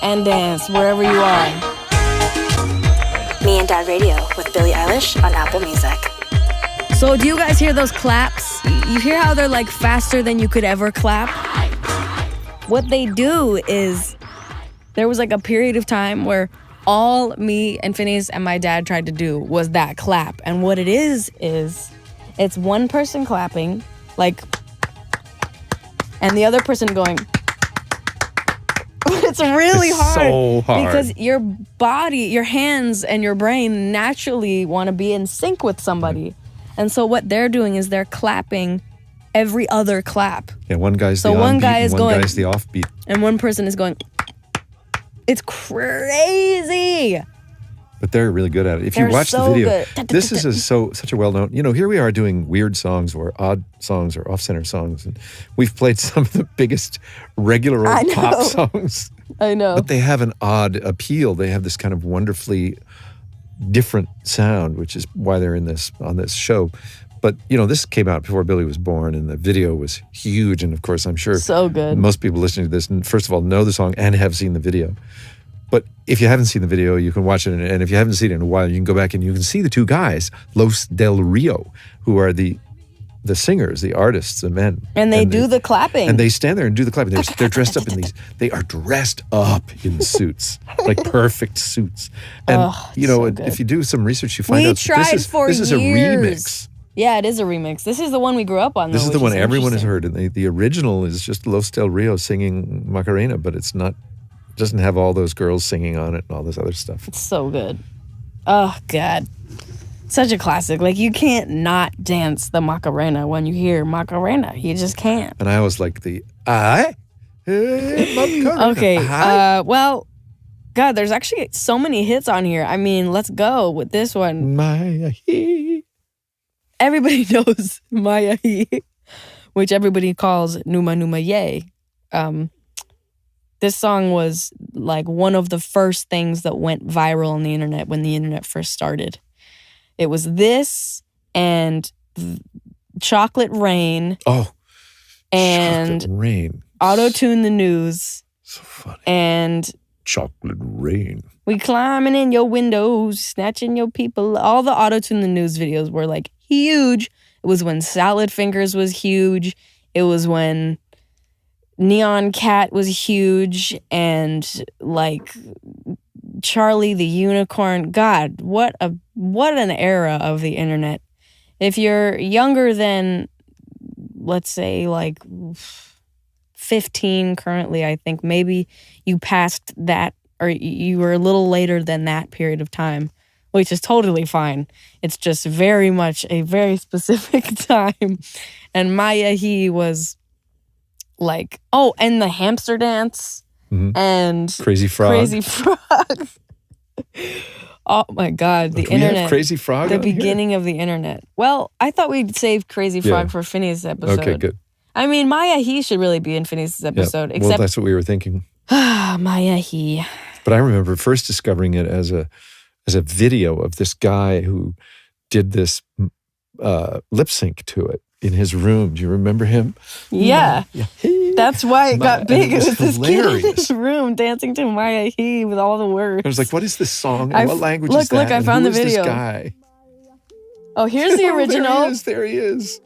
and dance wherever you are. Me and Dad Radio with Billie Eilish on Apple Music. So do you guys hear those claps? You hear how they're like faster than you could ever clap? What they do is, there was like a period of time where all me and Phineas and my dad tried to do was that clap. And what it is it's one person clapping, like, and the other person going. It's really hard. So hard. Because your body, your hands, and your brain naturally want to be in sync with somebody. And so what they're doing is they're clapping every other clap. Yeah, one guy's the one onbeat guy is and one going, guy's the offbeat. And one person is going. It's crazy. But they're really good at it. If They're you watch so the video, good. this is such a well-known, here we are doing weird songs or odd songs or off-center songs. And we've played some of the biggest regular old pop songs. I know. But they have an odd appeal. They have this kind of wonderfully different sound, which is why they're on this show. But, this came out before Billie was born, and the video was huge. And, of course, I'm sure so good. Most people listening to this, first of all, know the song and have seen the video. But if you haven't seen the video, you can watch it. And if you haven't seen it in a while, you can go back and you can see the two guys, Los Del Rio, who are the singers, the artists, the men. And they do the clapping. And they stand there and do the clapping. They're dressed up in they are dressed up in suits, like perfect suits. And, if you do some research, you find out this is a remix. Yeah, it is a remix. This is the one we grew up on, though. This is the one everyone has heard. And the original is just Los Del Rio singing Macarena, but it's not, it doesn't have all those girls singing on it and all this other stuff. It's so good. Oh, God. Such a classic. Like, you can't not dance the Macarena when you hear Macarena. You just can't. And I always like the, Macarena. Okay, well, God, there's actually so many hits on here. I mean, let's go with this one. Maya. Everybody knows Maya, which everybody calls Numa Numa Ye. This song was like one of the first things that went viral on the internet when the internet first started. It was this and Chocolate Rain. Oh, and Chocolate Rain. Auto-Tune the News. So funny. And Chocolate Rain. We climbing in your windows, snatching your people. All the Auto-Tune the News videos were like huge. It was when Salad Fingers was huge. It was when Neon Cat was huge, and like Charlie the Unicorn. God, what an era of the internet. If you're younger than, let's say, like 15 currently, I think maybe you passed that, or you were a little later than that period of time, which is totally fine. It's just very much a very specific time. And Maya He was like, oh, and the hamster dance and Crazy Frog. Crazy Frog. Oh my God, the Can we have internet. Crazy Frog The on here? beginning of the internet. Well, I thought we'd save Crazy Frog for Phineas' episode. Okay, good. I mean, Maya He should really be in Phineas' episode. Well, Except that's what we were thinking. Maya He. But I remember first discovering it as a video of this guy who did this lip sync to it in his room. Do you remember him? Yeah. That's why it got big. It was It was this kid in hilarious. his room dancing to Maya He with all the words. I was like, what is this song? And what language is that? Look, I And found who the is video. This guy? Oh, here's the original. There he is.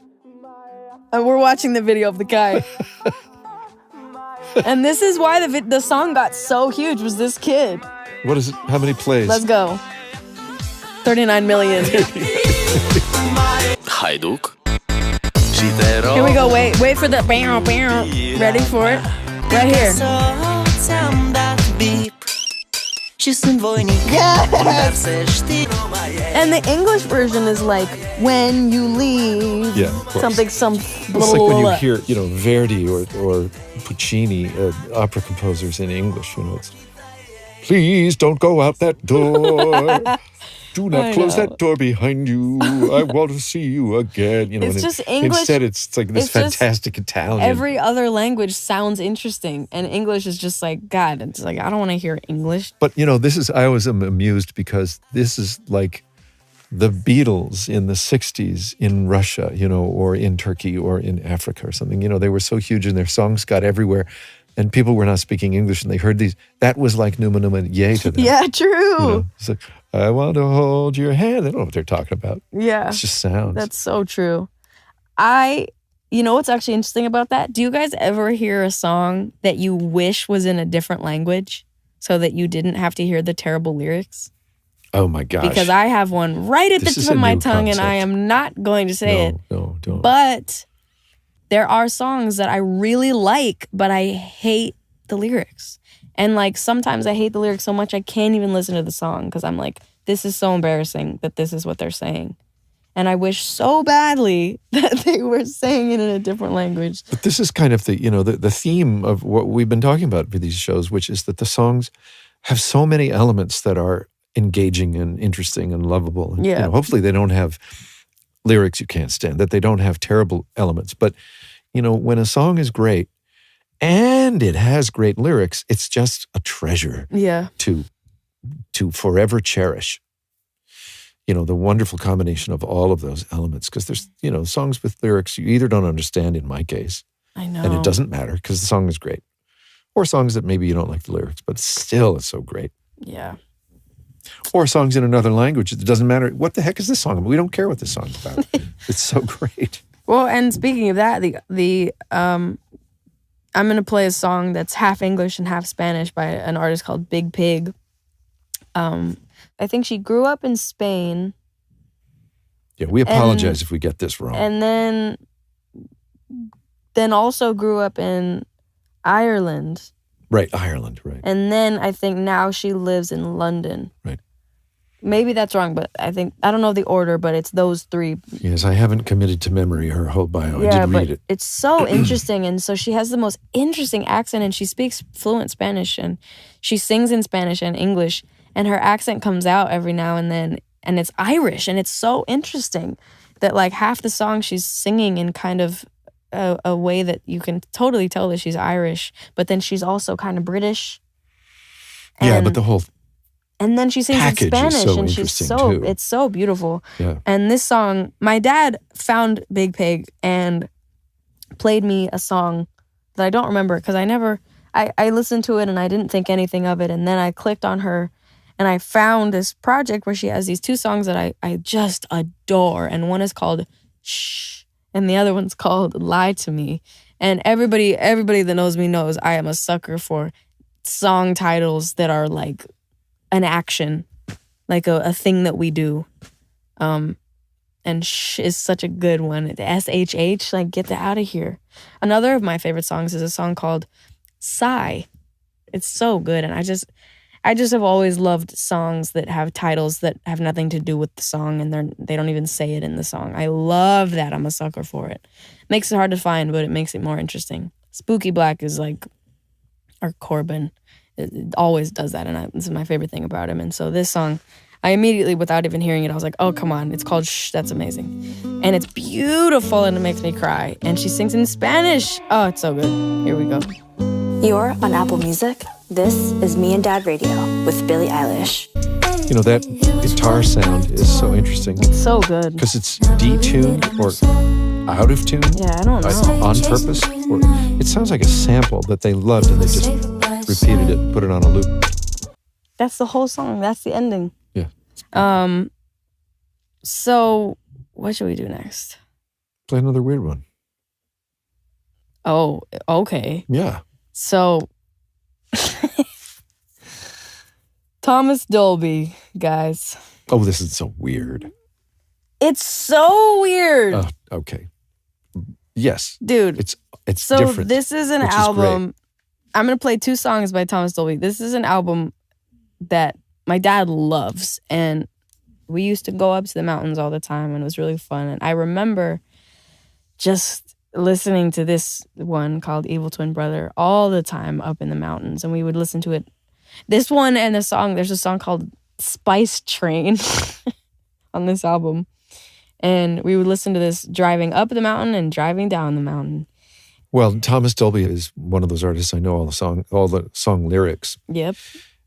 And we're watching the video of the guy. And this is why the song got so huge, was this kid. What is it? How many plays? Let's go. 39 million. Hajduk. Here we go. Wait for the bow, bow. Ready for it? Right here. And the English version is like, when you leave. Yeah, of course. Something, It's like when you hear, Verdi or Puccini, opera composers in English, it's, please don't go out that door. Do not close that door behind you. I want to see you again. It's just English. Instead, it's like this fantastic Italian. Every other language sounds interesting, and English is just like, God, it's like, I don't want to hear English. But, I always am amused because this is like the Beatles in the 60s in Russia, or in Turkey or in Africa or something. They were so huge and their songs got everywhere. And people were not speaking English, and they heard these. That was like Numa Numa Yay to them. Yeah, true. It's like, I want to hold your hand. They don't know what they're talking about. Yeah. It's just sounds. That's so true. You know what's actually interesting about that? Do you guys ever hear a song that you wish was in a different language so that you didn't have to hear the terrible lyrics? Oh my gosh. Because I have one right at the tip of my tongue, and I am not going to say it. No, don't. But there are songs that I really like, but I hate the lyrics. And like sometimes I hate the lyrics so much I can't even listen to the song because I'm like, this is so embarrassing that this is what they're saying. And I wish so badly that they were saying it in a different language. But this is kind of the theme of what we've been talking about for these shows, which is that the songs have so many elements that are engaging and interesting and lovable. And, Yeah. Hopefully they don't have lyrics you can't stand, that they don't have terrible elements. But, when a song is great and it has great lyrics, it's just a treasure Yeah. to forever cherish. The wonderful combination of all of those elements. Because there's, songs with lyrics you either don't understand, in my case, I know. and it doesn't matter because the song is great. Or songs that maybe you don't like the lyrics, but still it's so great. Yeah. Or songs in another language. It doesn't matter. What the heck is this song about? We don't care what this song's about. It's so great. Well, and speaking of that, I'm going to play a song that's half English and half Spanish by an artist called Big Pig. I think she grew up in Spain. Yeah, we apologize if we get this wrong. And then also grew up in Ireland. Right, Ireland, right. And then I think now she lives in London. Right. Maybe that's wrong, but I don't know the order, but it's those three. Yes, I haven't committed to memory her whole bio. Yeah, I did but read it. it's so interesting. And so she has the most interesting accent, and she speaks fluent Spanish, and she sings in Spanish and English, and her accent comes out every now and then, and it's Irish, and it's so interesting that like half the song she's singing in kind of a way that you can totally tell that she's Irish, but then she's also kind of British. Yeah, but the whole and then she sings in package is Spanish, so and interesting, too. it's so beautiful. Yeah. And this song, my dad found Big Pig and played me a song that I don't remember because I listened to it and I didn't think anything of it, and then I clicked on her and I found this project where she has these two songs that I just adore, and one is called Shh and the other one's called Lie to Me. And everybody that knows me knows I am a sucker for song titles that are like an action, like a thing that we do. And Shh is such a good one. The SHH, like, get that out of here. Another of my favorite songs is a song called Sigh. It's so good, and I just have always loved songs that have titles that have nothing to do with the song, and they don't even say it in the song. I love that. I'm a sucker for it. Makes it hard to find, but it makes it more interesting. Spooky Black is like our Corbin. It always does that, and this is my favorite thing about him. And so this song, I immediately, without even hearing it, I was like, oh, come on. It's called Shh. That's amazing. And it's beautiful, and it makes me cry. And she sings in Spanish. Oh, it's so good. Here we go. You're on Apple Music. This is Me and Dad Radio with Billie Eilish. You know, that guitar sound is so interesting. It's so good. Because it's detuned or out of tune. Yeah, I don't know. On purpose. Or it sounds like a sample that they loved and they just repeated it, put it on a loop. That's the whole song. That's the ending. Yeah. So what should we do next? Play another weird one. Oh, okay. Yeah. So Thomas Dolby, guys. Oh, this is so weird. It's so weird. Okay. Yes. Dude. It's so different. This is an album. I'm going to play two songs by Thomas Dolby. This is an album that my dad loves, and we used to go up to the mountains all the time, and it was really fun. And I remember just listening to this one called Evil Twin Brother all the time up in the mountains, and we would listen to it. This one and there's a song called Spice Train on this album. And we would listen to this driving up the mountain and driving down the mountain. Well, Thomas Dolby is one of those artists I know all the song lyrics. Yep.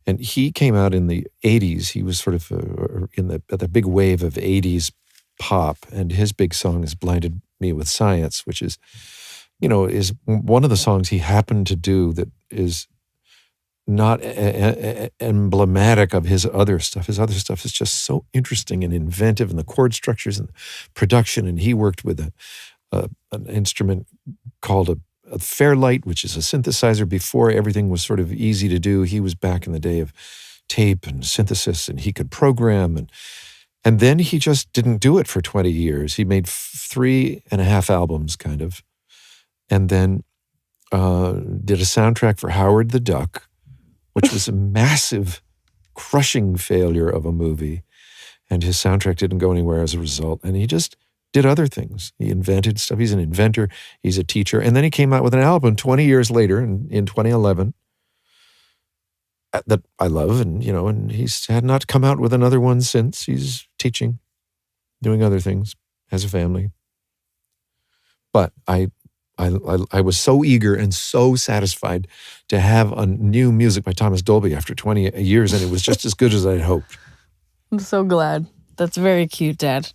And he came out in the 80s. He was sort of at the big wave of 80s pop, and his big song is Blinded Me with Science, which is one of the songs he happened to do that is not emblematic of his other stuff. His other stuff is just so interesting and inventive, and the chord structures and production. And he worked with an instrument called a Fairlight, which is a synthesizer before everything was sort of easy to do. He was back in the day of tape and synthesis, and he could program. And then he just didn't do it for 20 years. He made 3.5 albums, kind of, and then did a soundtrack for Howard the Duck, which was a massive, crushing failure of a movie. And his soundtrack didn't go anywhere as a result. And he just did other things. He invented stuff. He's an inventor. He's a teacher. And then he came out with an album 20 years later in 2011 that I love. And he's had not come out with another one since. He's teaching, doing other things, has a family. But I was so eager and so satisfied to have a new music by Thomas Dolby after 20 years, and it was just as good as I'd hoped. I'm so glad. That's very cute, Dad.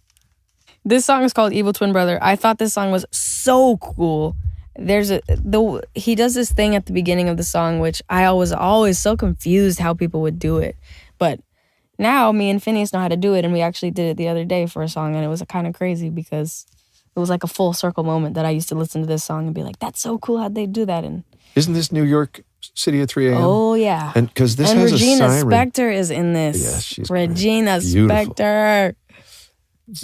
This song is called Evil Twin Brother. I thought this song was so cool. He does this thing at the beginning of the song, which I was always so confused how people would do it. But now me and Phineas know how to do it, and we actually did it the other day for a song, and it was kind of crazy because it was like a full circle moment that I used to listen to this song and be like, that's so cool, how'd they do that? And isn't this New York City at 3 a.m.? Oh, yeah. And because this and has Regina a siren. Spektor is in this. Yes, she's Regina Spektor.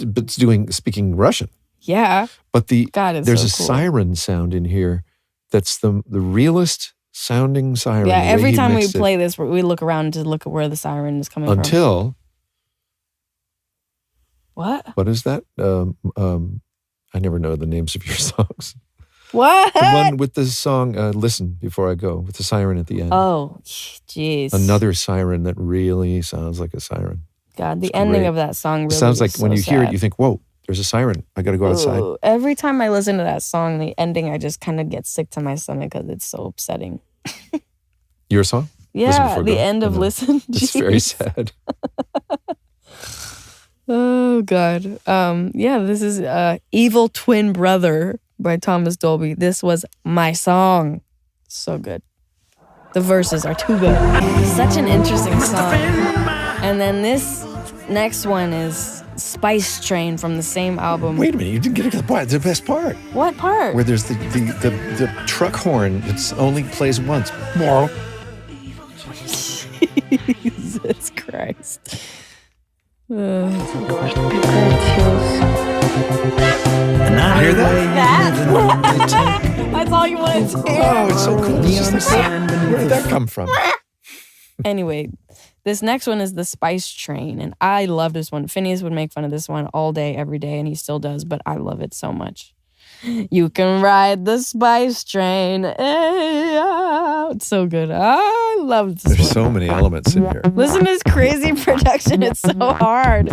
But speaking Russian. Yeah. But there's a cool. siren sound in here that's the realest sounding siren. Yeah, every time we play this, we look around to look at where the siren is coming from. Until... What? What is that? I never know the names of your songs. What? The one with the song, Listen Before I Go, with the siren at the end. Oh, jeez. Another siren that really sounds like a siren. God, the ending of that song really sounds like is when so you hear it, sad. you think, whoa, There's a siren. I got to go outside. Ooh, every time I listen to that song, the ending, I just kind of get sick to my stomach because it's so upsetting. Your song? Listen Yeah, Before the Go? end of I know. Listen. It's very Jeez. sad. Oh, God. This is Evil Twin Brother by Thomas Dolby. This was my song. So good. The verses are too good. Such an interesting song. And then this next one is Spice Train from the same album. Wait a minute, you didn't get to the part. The best part. What part? Where there's the truck horn that only plays once. Jesus Christ. Hear that? That's all you wanted to hear. Oh, it's so cool. It's just like, where did that come from? Anyway, this next one is the Spice Train, and I love this one. Phineas would make fun of this one all day, every day, and he still does, but I love it so much. You can ride the Spice Train. It's so good. I love this There's one. so many elements in here. Listen to this crazy production. It's so hard.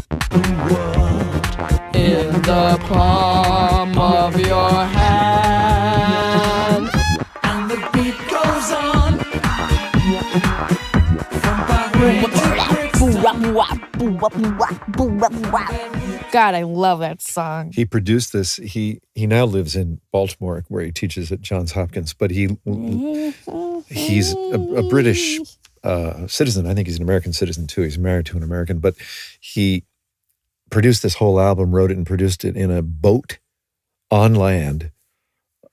In the palm of your hand. And the beat goes on. God, I love that song. He produced this. He now lives in Baltimore, where he teaches at Johns Hopkins. But he's a British citizen. I think he's an American citizen too. He's married to an American. But he produced this whole album, wrote it, and produced it in a boat on land,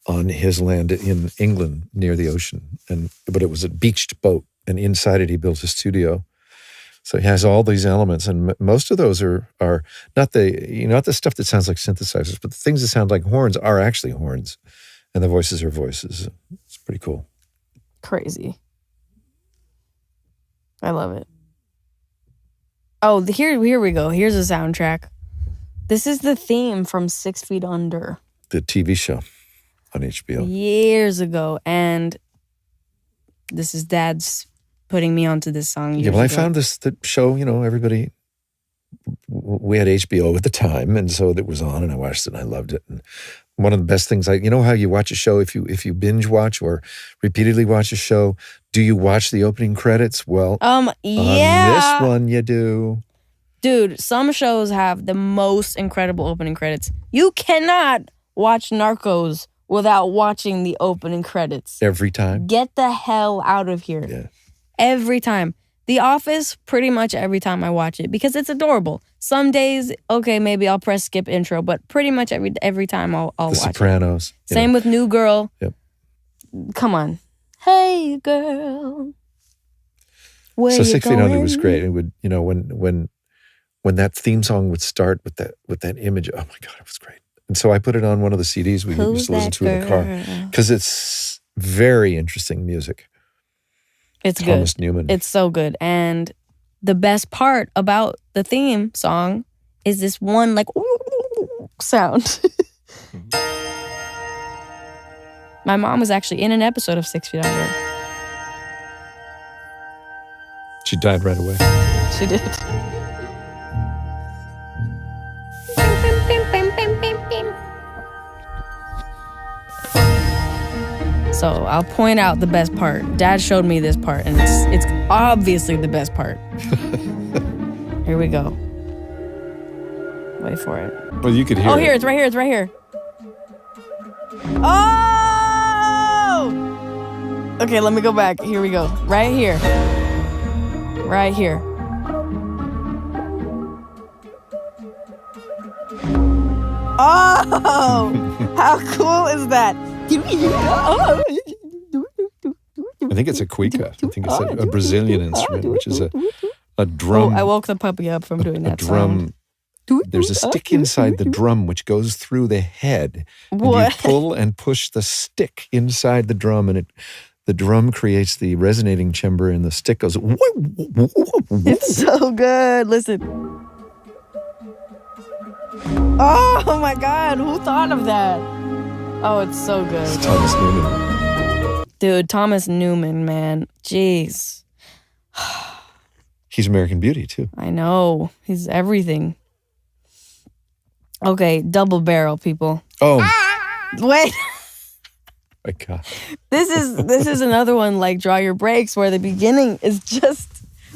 on his land in England near the ocean. But it was a beached boat, and inside it he built a studio. So he has all these elements, and most of those are not the stuff that sounds like synthesizers, but the things that sound like horns are actually horns, and the voices are voices. It's pretty cool. Crazy. I love it. Oh, here we go. Here's a soundtrack. This is the theme from 6 Feet Under. The TV show on HBO. Years ago, and this is Dad's putting me onto this song. Yeah, well, I found the show, everybody, we had HBO at the time, and so it was on, and I watched it, and I loved it. And one of the best things, how you watch a show, if you binge watch or repeatedly watch a show, do you watch the opening credits? Well, yeah. on this one you do. Dude, some shows have the most incredible opening credits. You cannot watch Narcos without watching the opening credits. Every time. Get the hell out of here. Yeah. Every time. The Office, pretty much every time I watch it, because it's adorable. Some days, okay, maybe I'll press skip intro, but pretty much every time I'll watch The Sopranos. it. Same with New Girl. Yep. Come on. Hey, girl. Where So you 6 Feet Under going? was great. It would, when that theme song would start with that image, oh my God, it was great. And so I put it on one of the CDs we Who's used to listen that to in the car, girl? because it's very interesting music. It's Thomas good. Newman. It's so good. And the best part about the theme song is this one sound. My mom was actually in an episode of 6 Feet Under. She died right away. She did. So I'll point out the best part. Dad showed me this part, and it's obviously the best part. Here we go. Wait for it. Well, you could hear Oh, it. here, it's right here, it's right here. Oh! Okay, let me go back. Here we go. Right here. Right here. Oh! How cool is that? I think it's a cuica. I think it's a Brazilian instrument, which is a drum. Oh, I woke the puppy up from doing that drum. sound. There's a stick inside the drum which goes through the head. And What? you pull and push the stick inside the drum, and the drum creates the resonating chamber, and the stick goes. It's so good. Listen. Oh my God, who thought of that? Oh, it's so good. It's Thomas Newman. Dude, Thomas Newman, man. Jeez. He's American Beauty too. I know. He's everything. Okay, double barrel, people. Oh Wait. my God. This is another one like Draw Your Brakes, where the beginning is just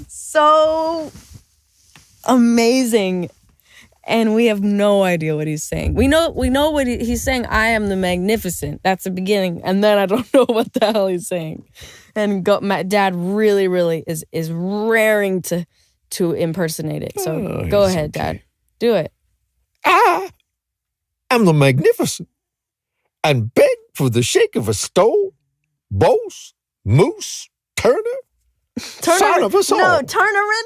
so amazing, and we have no idea what he's saying. We know what he's saying. I am the magnificent. That's the beginning, and then I don't know what the hell he's saying. And my dad really is raring to impersonate it. So go ahead, okay. Dad, do it. I'm the magnificent, and beg for the shake of a stone, boss, moose, Turner, son of us all. No, Turnerin.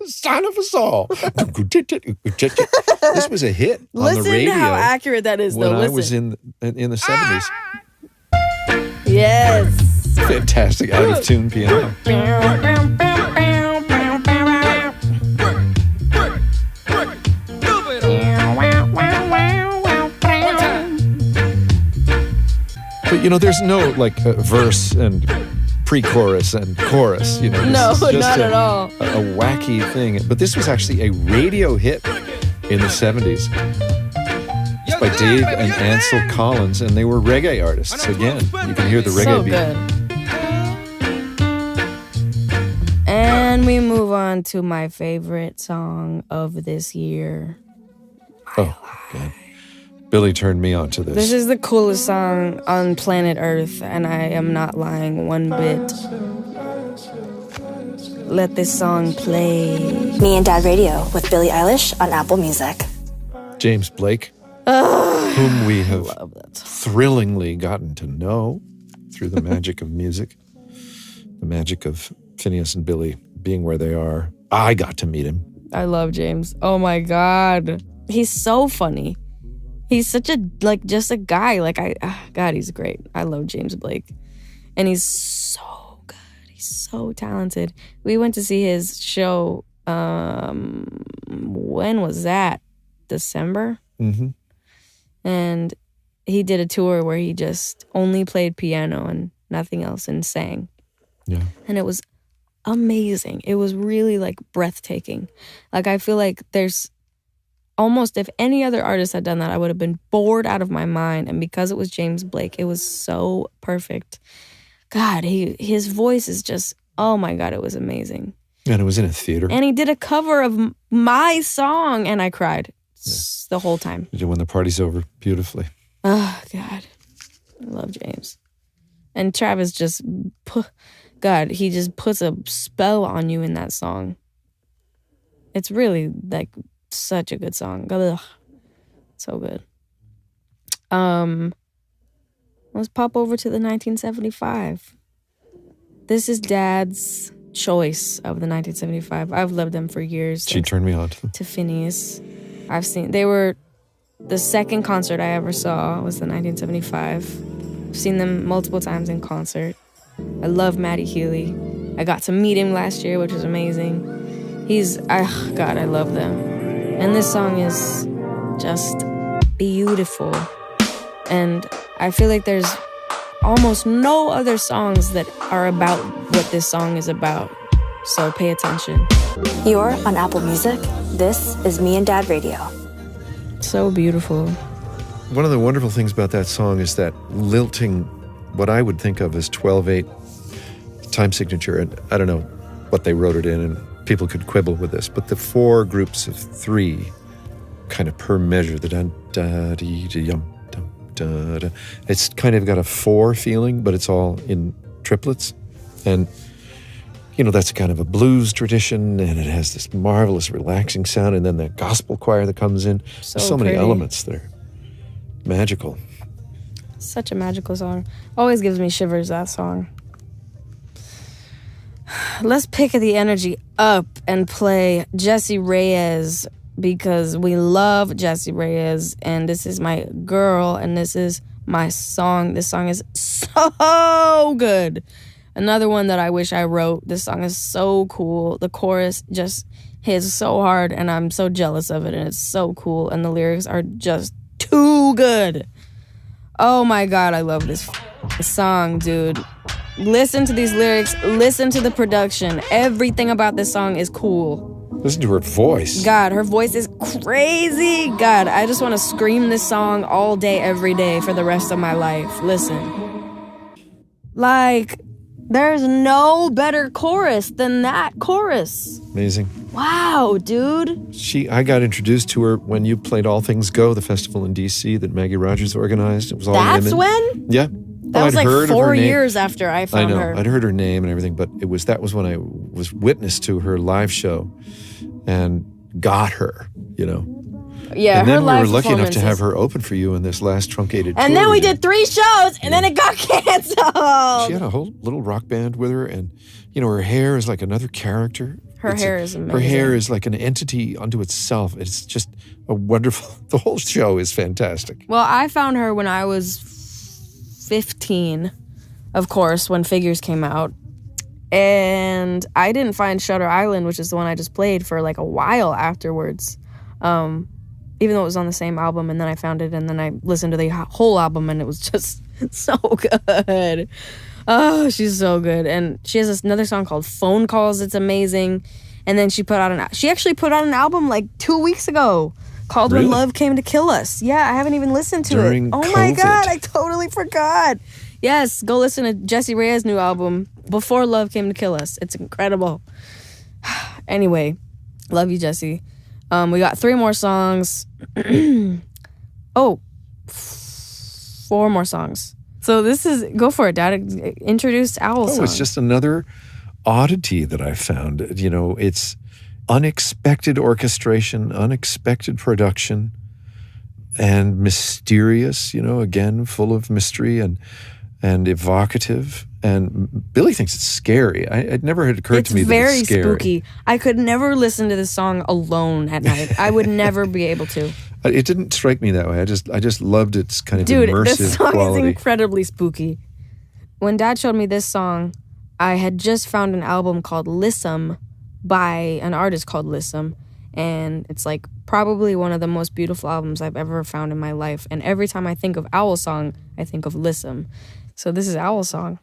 Son of us all. This was a hit on the radio. Listen to how accurate that is, when though. I was in the 70s. Yes. Fantastic out of tune piano. But there's no verse and pre-chorus and chorus. No, not at all. A wacky thing. But this was actually a radio hit in the 70s. It's by Dave and Ansel Collins, and they were reggae artists. Again, you can hear the reggae beat. Good. And we move on to my favorite song of this year. God. Billy turned me on to this. This is the coolest song on planet Earth, and I am not lying one bit. Let this song play. Me and Dad Radio with Billie Eilish on Apple Music. James Blake, whom we have thrillingly gotten to know through the magic of music, the magic of Phineas and Billy being where they are. I got to meet him. I love James. Oh my God. He's so funny. He's such just a guy. God, he's great. I love James Blake. And he's so good. He's so talented. We went to see his show, when was that? December? Mm-hmm. And he did a tour where he just only played piano and nothing else and sang. Yeah. And it was amazing. It was really breathtaking. I feel like there's almost, if any other artist had done that, I would have been bored out of my mind. And because it was James Blake, it was so perfect. God, his voice is just, oh my God, it was amazing. And it was in a theater. And he did a cover of my song, and I cried the whole time. You did When the Party's Over beautifully. Oh, God. I love James. And Travis he just puts a spell on you in that song. It's really, such a good song. Ugh. So good. Let's pop over to the 1975. This is Dad's choice of the 1975. I've loved them for years. She turned me on to them. To Phineas. They were the second concert I ever saw was the 1975. I've seen them multiple times in concert. I love Matty Healy. I got to meet him last year, which was amazing. God, I love them. And this song is just beautiful. And I feel like there's almost no other songs that are about what this song is about. So pay attention. You're on Apple Music. This is Me and Dad Radio. So beautiful. One of the wonderful things about that song is that lilting, what I would think of as 12/8 time signature. And I don't know what they wrote it in, and people could quibble with this, but the four groups of three kind of per measure, the da-dee-dee-yum, da-da. It's kind of got a four feeling, but it's all in triplets. And, that's kind of a blues tradition, and it has this marvelous relaxing sound, and then the gospel choir that comes in. So many elements that are magical. Such a magical song. Always gives me shivers, that song. Let's pick the energy up and play Jessie Reyez, because we love Jessie Reyez, and this is my girl, and this is my song. This song is so good. Another one that I wish I wrote. This song is so cool. The chorus just hits so hard, and I'm so jealous of it, and it's so cool, and the lyrics are just too good. Oh my God, I love this song, dude. Listen to these lyrics. Listen to the production. Everything about this song is cool. Listen to her voice. God, her voice is crazy. God, I just want to scream this song all day, every day for the rest of my life. Listen. Like, there's no better chorus than that chorus. Amazing. Wow, dude. I got introduced to her when you played All Things Go, the festival in D.C. that Maggie Rogers organized. It was all That's women. when? Yeah. That was like 4 years after I found her. I'd heard her name and everything, but that was when I was witness to her live show and got her, you know. Yeah, and her then we live were lucky enough to performances. have her open for you in this last truncated tour. And then we did 3 shows, and then it got canceled. She had a whole little rock band with her, and, you know, her hair is like another character. Her hair is amazing. Her hair is like an entity unto itself. It's just a wonderful, the whole show is fantastic. Well, I found her when I was 15, of course, when Figures came out. And I didn't find Shutter Island, which is the one I just played, for like a while afterwards. Even though it was on the same album, and then I found it, and then I listened to the whole album, and it was just so good. Oh, she's so good. And she has another song called Phone Calls. It's amazing. And then she actually put out an album like 2 weeks ago called Really? When Love Came to Kill Us. Yeah, I haven't even listened to During it. Oh my COVID. God, I totally forgot. Yes, go listen to Jessie Reyes' new album, Before Love Came to Kill Us. It's incredible. Anyway, love you, Jessie. We got 3 more songs. 4 more songs. So this is, go for it, Dad. Introduce Owl Song. It's just another oddity that I found. You know, it's unexpected orchestration, unexpected production, and mysterious, you know, again, full of mystery and evocative. And Billie thinks it's scary. It never had occurred to me that it's scary. It's very spooky. I could never listen to this song alone at night. I would never be able to. It didn't strike me that way. I just loved its kind of immersive this song quality. is incredibly spooky. When Dad showed me this song, I had just found an album called Lissum by an artist called Lissum, and it's like probably one of the most beautiful albums I've ever found in my life. And every time I think of Owl Song, I think of Lissum. So this is Owl Song.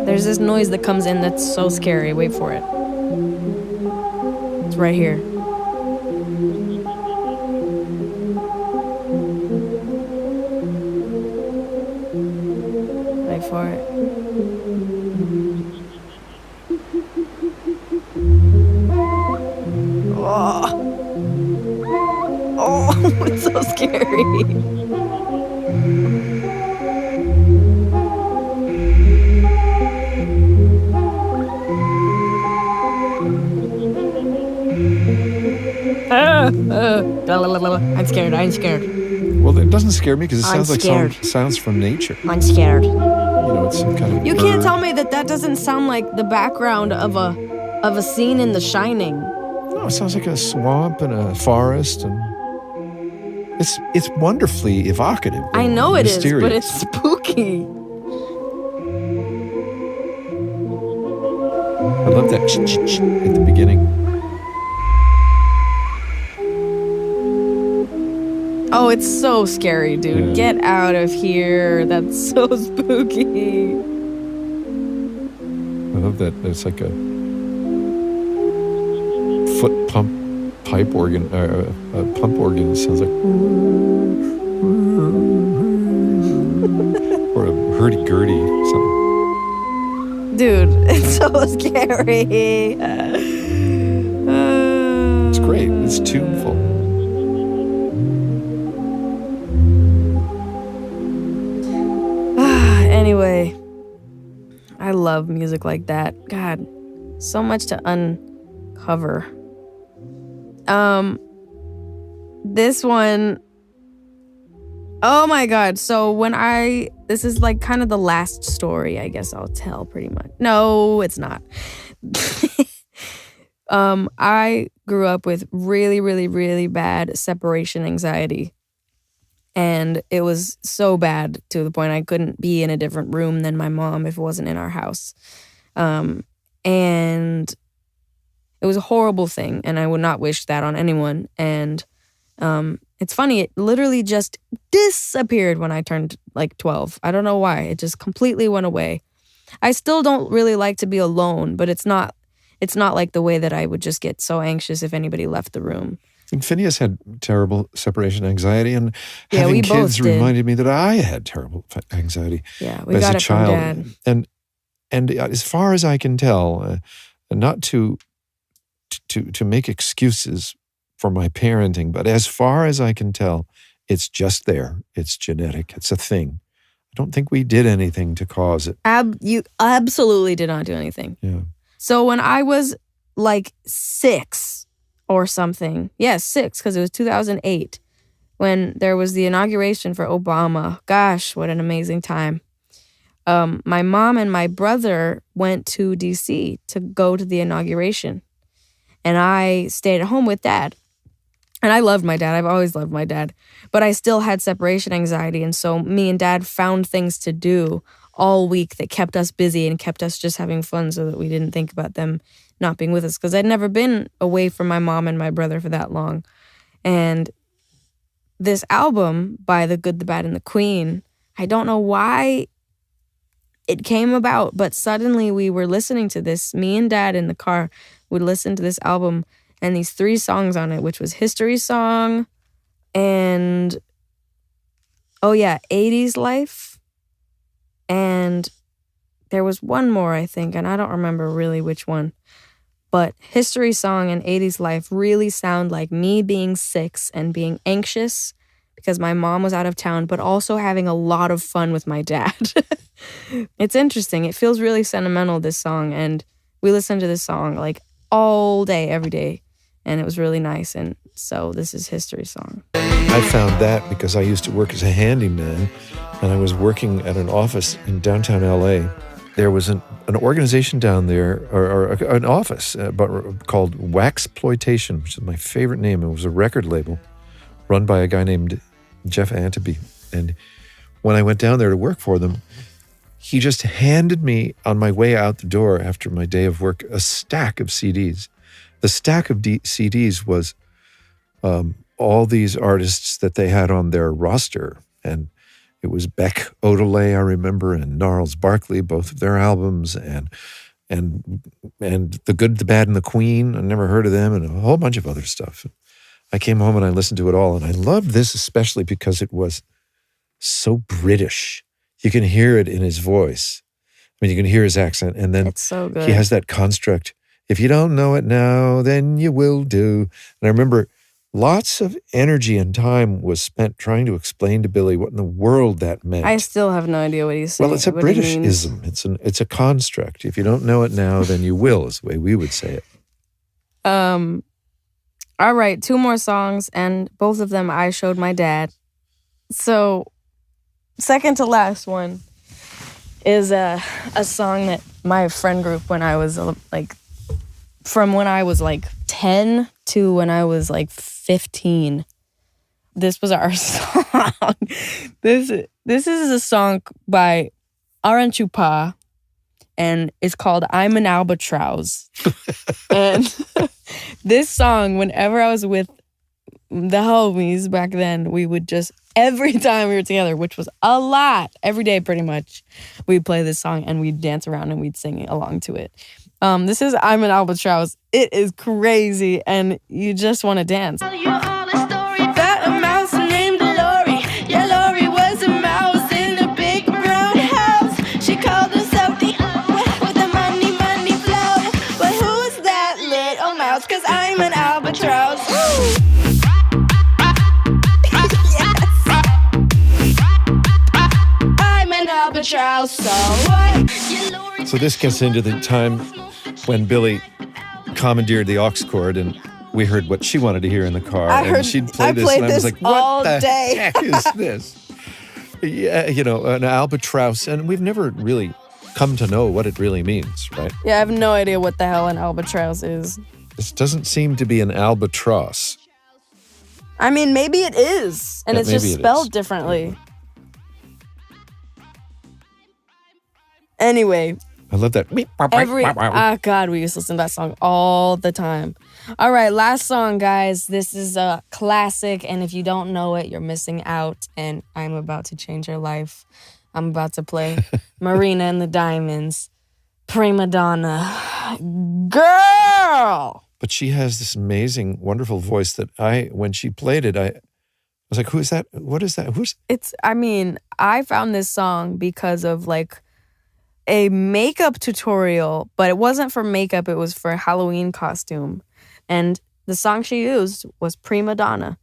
There's this noise that comes in that's so scary. Wait for it. It's right here. Wait for it. Oh, it's so scary. I'm scared. Well, it doesn't scare me because it I'm sounds like scared. sounds from nature. I'm scared. You know, it's some kind of You can't bird. tell me that doesn't sound like the background of a scene in The Shining. No, it sounds like a swamp and a forest, and it's wonderfully evocative. I know it is, mysterious. but it's spooky. I love that ch-ch-ch at the beginning. Oh, it's so scary, dude. Yeah. Get out of here. That's so spooky. I love that. It's like a foot pump pipe organ, a pump organ. It sounds like, or a hurdy-gurdy, something. Dude, it's so scary. It's great. It's tuneful. Anyway, I love music like that. God, so much to uncover. This one, oh my God. So this is like kind of the last story, I guess I'll tell pretty much. No, it's not. I grew up with really, really, really bad separation anxiety. And it was so bad to the point I couldn't be in a different room than my mom if it wasn't in our house. And it was a horrible thing, and I would not wish that on anyone. And It's funny, it literally just disappeared when I turned like 12. I don't know why. It just completely went away. I still don't really like to be alone, but it's not like the way that I would just get so anxious if anybody left the room. And Phineas had terrible separation anxiety, and Yeah, having we kids both did. reminded me that I had terrible anxiety Yeah, we as got a it child. from Dad. And as far as I can tell, not to make excuses for my parenting, but as far as I can tell, it's just there. It's genetic. It's a thing. I don't think we did anything to cause it. You absolutely did not do anything. Yeah. So when I was like 6 or something, 6, because it was 2008, when there was the inauguration for Obama. Gosh, what an amazing time. My mom and my brother went to DC to go to the inauguration. And I stayed at home with Dad. And I loved my dad. I've always loved my dad. But I still had separation anxiety. And so me and Dad found things to do all week that kept us busy and kept us just having fun so that we didn't think about them not being with us. Because I'd never been away from my mom and my brother for that long. And this album by The Good, the Bad, and the Queen, I don't know why it came about, but suddenly we were listening to this. Me and Dad in the car would listen to this album and these 3 songs on it, which was History Song and, 80s Life. And there was one more, I think, and I don't remember really which one. But History Song and 80s Life really sound like me being 6 and being anxious because my mom was out of town, but also having a lot of fun with my dad. It's interesting. It feels really sentimental, this song. And we listened to this song like all day, every day. And it was really nice. And so this is History Song. I found that because I used to work as a handyman, and I was working at an office in downtown LA. There was an organization down there, or an office called Waxploitation, which is my favorite name. It was a record label run by a guy named Jeff Anteby. And when I went down there to work for them, he just handed me on my way out the door after my day of work a stack of CDs. The stack of CDs was all these artists that they had on their roster. And it was Beck Odelay, I remember, and Gnarls Barkley, both of their albums, and The Good, the Bad, and the Queen. I never heard of them, and a whole bunch of other stuff. I came home and I listened to it all, and I loved this especially because it was so British. You can hear it in his voice. I mean, you can hear his accent, and then It's so good. he has that construct. If you don't know it now, then you will do. And I remember lots of energy and time was spent trying to explain to Billy what in the world that meant. I still have no idea what he's saying. Well, it's a what he means. Britishism. It's a construct. If you don't know it now, then you will, is the way we would say it. All right, 2 more songs, and both of them I showed my dad. So, second to last one is a song that my friend group when I was from when I was 10 to when I was 15. This was our song. This is a song by Aran Chupa, and it's called I'm an Albatross. And this song, whenever I was with the homies back then, we would just, every time we were together, which was a lot, every day pretty much, we'd play this song and we'd dance around and we'd sing along to it. This is I'm an Albatross. It is crazy and you just want to dance. That a mouse named Lori. Yeah, Lori was a mouse in a big brown house. She called herself the with the money flow. But who's that little mouse? 'Cause I'm an albatross. Woo! I'm an albatross, so what? So this gets into the time when Billy commandeered the aux cord, and we heard what she wanted to hear in the car. And she'd play this, and I was like, what the heck is this? Yeah, an albatross. And we've never really come to know what it really means, right? Yeah, I have no idea what the hell an albatross is. This doesn't seem to be an albatross. I mean, maybe it is, and Yeah, it's just maybe it spelled is. differently. Anyway, I love that. God, we used to listen to that song all the time. All right, last song, guys. This is a classic, and if you don't know it, you're missing out, and I'm about to change your life. I'm about to play Marina and the Diamonds, Prima Donna. Girl! But she has this amazing, wonderful voice that when she played it, I was like, who is that? What is that? I found this song because of like a makeup tutorial, but it wasn't for makeup, it was for a Halloween costume. And the song she used was Prima Donna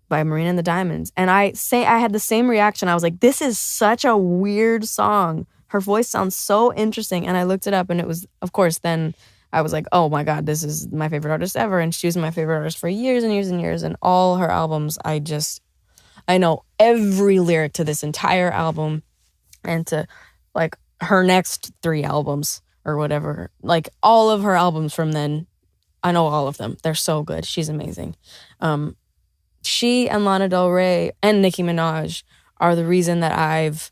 by Marina and the Diamonds. And I had the same reaction. I was like, this is such a weird song. Her voice sounds so interesting. And I looked it up, and it was, of course, then I was like, oh my God, this is my favorite artist ever. And she was my favorite artist for years and years and years. And all her albums, I know every lyric to this entire album and to like her next 3 albums or whatever. Like all of her albums from then, I know all of them. They're so good. She's amazing. She and Lana Del Rey and Nicki Minaj are the reason that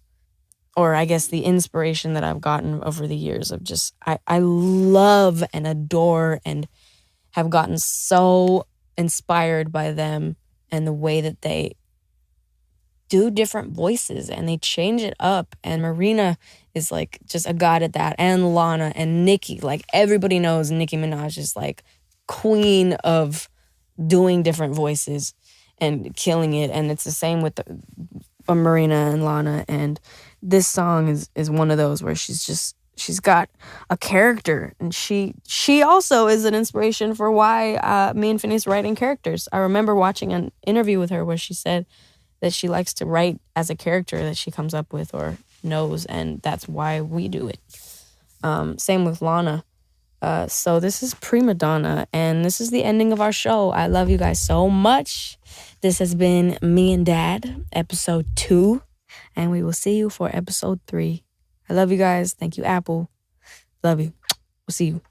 the inspiration that I've gotten over the years of just, I love and adore and have gotten so inspired by them and the way that they do different voices and they change it up. And Marina is like just a god at that. And Lana and Nicki, like everybody knows Nicki Minaj is like queen of doing different voices and killing it. And it's the same with Marina and Lana. And this song is one of those where she's got a character, and she also is an inspiration for why me and Phineas writing characters. I remember watching an interview with her where she said that she likes to write as a character that she comes up with or knows, and that's why we do it. Same with Lana. So this is Prima Donna, and this is the ending of our show. I love you guys so much. This has been Me and Dad, episode 2, and we will see you for episode 3. I love you guys. Thank you, Apple. Love you. We'll see you.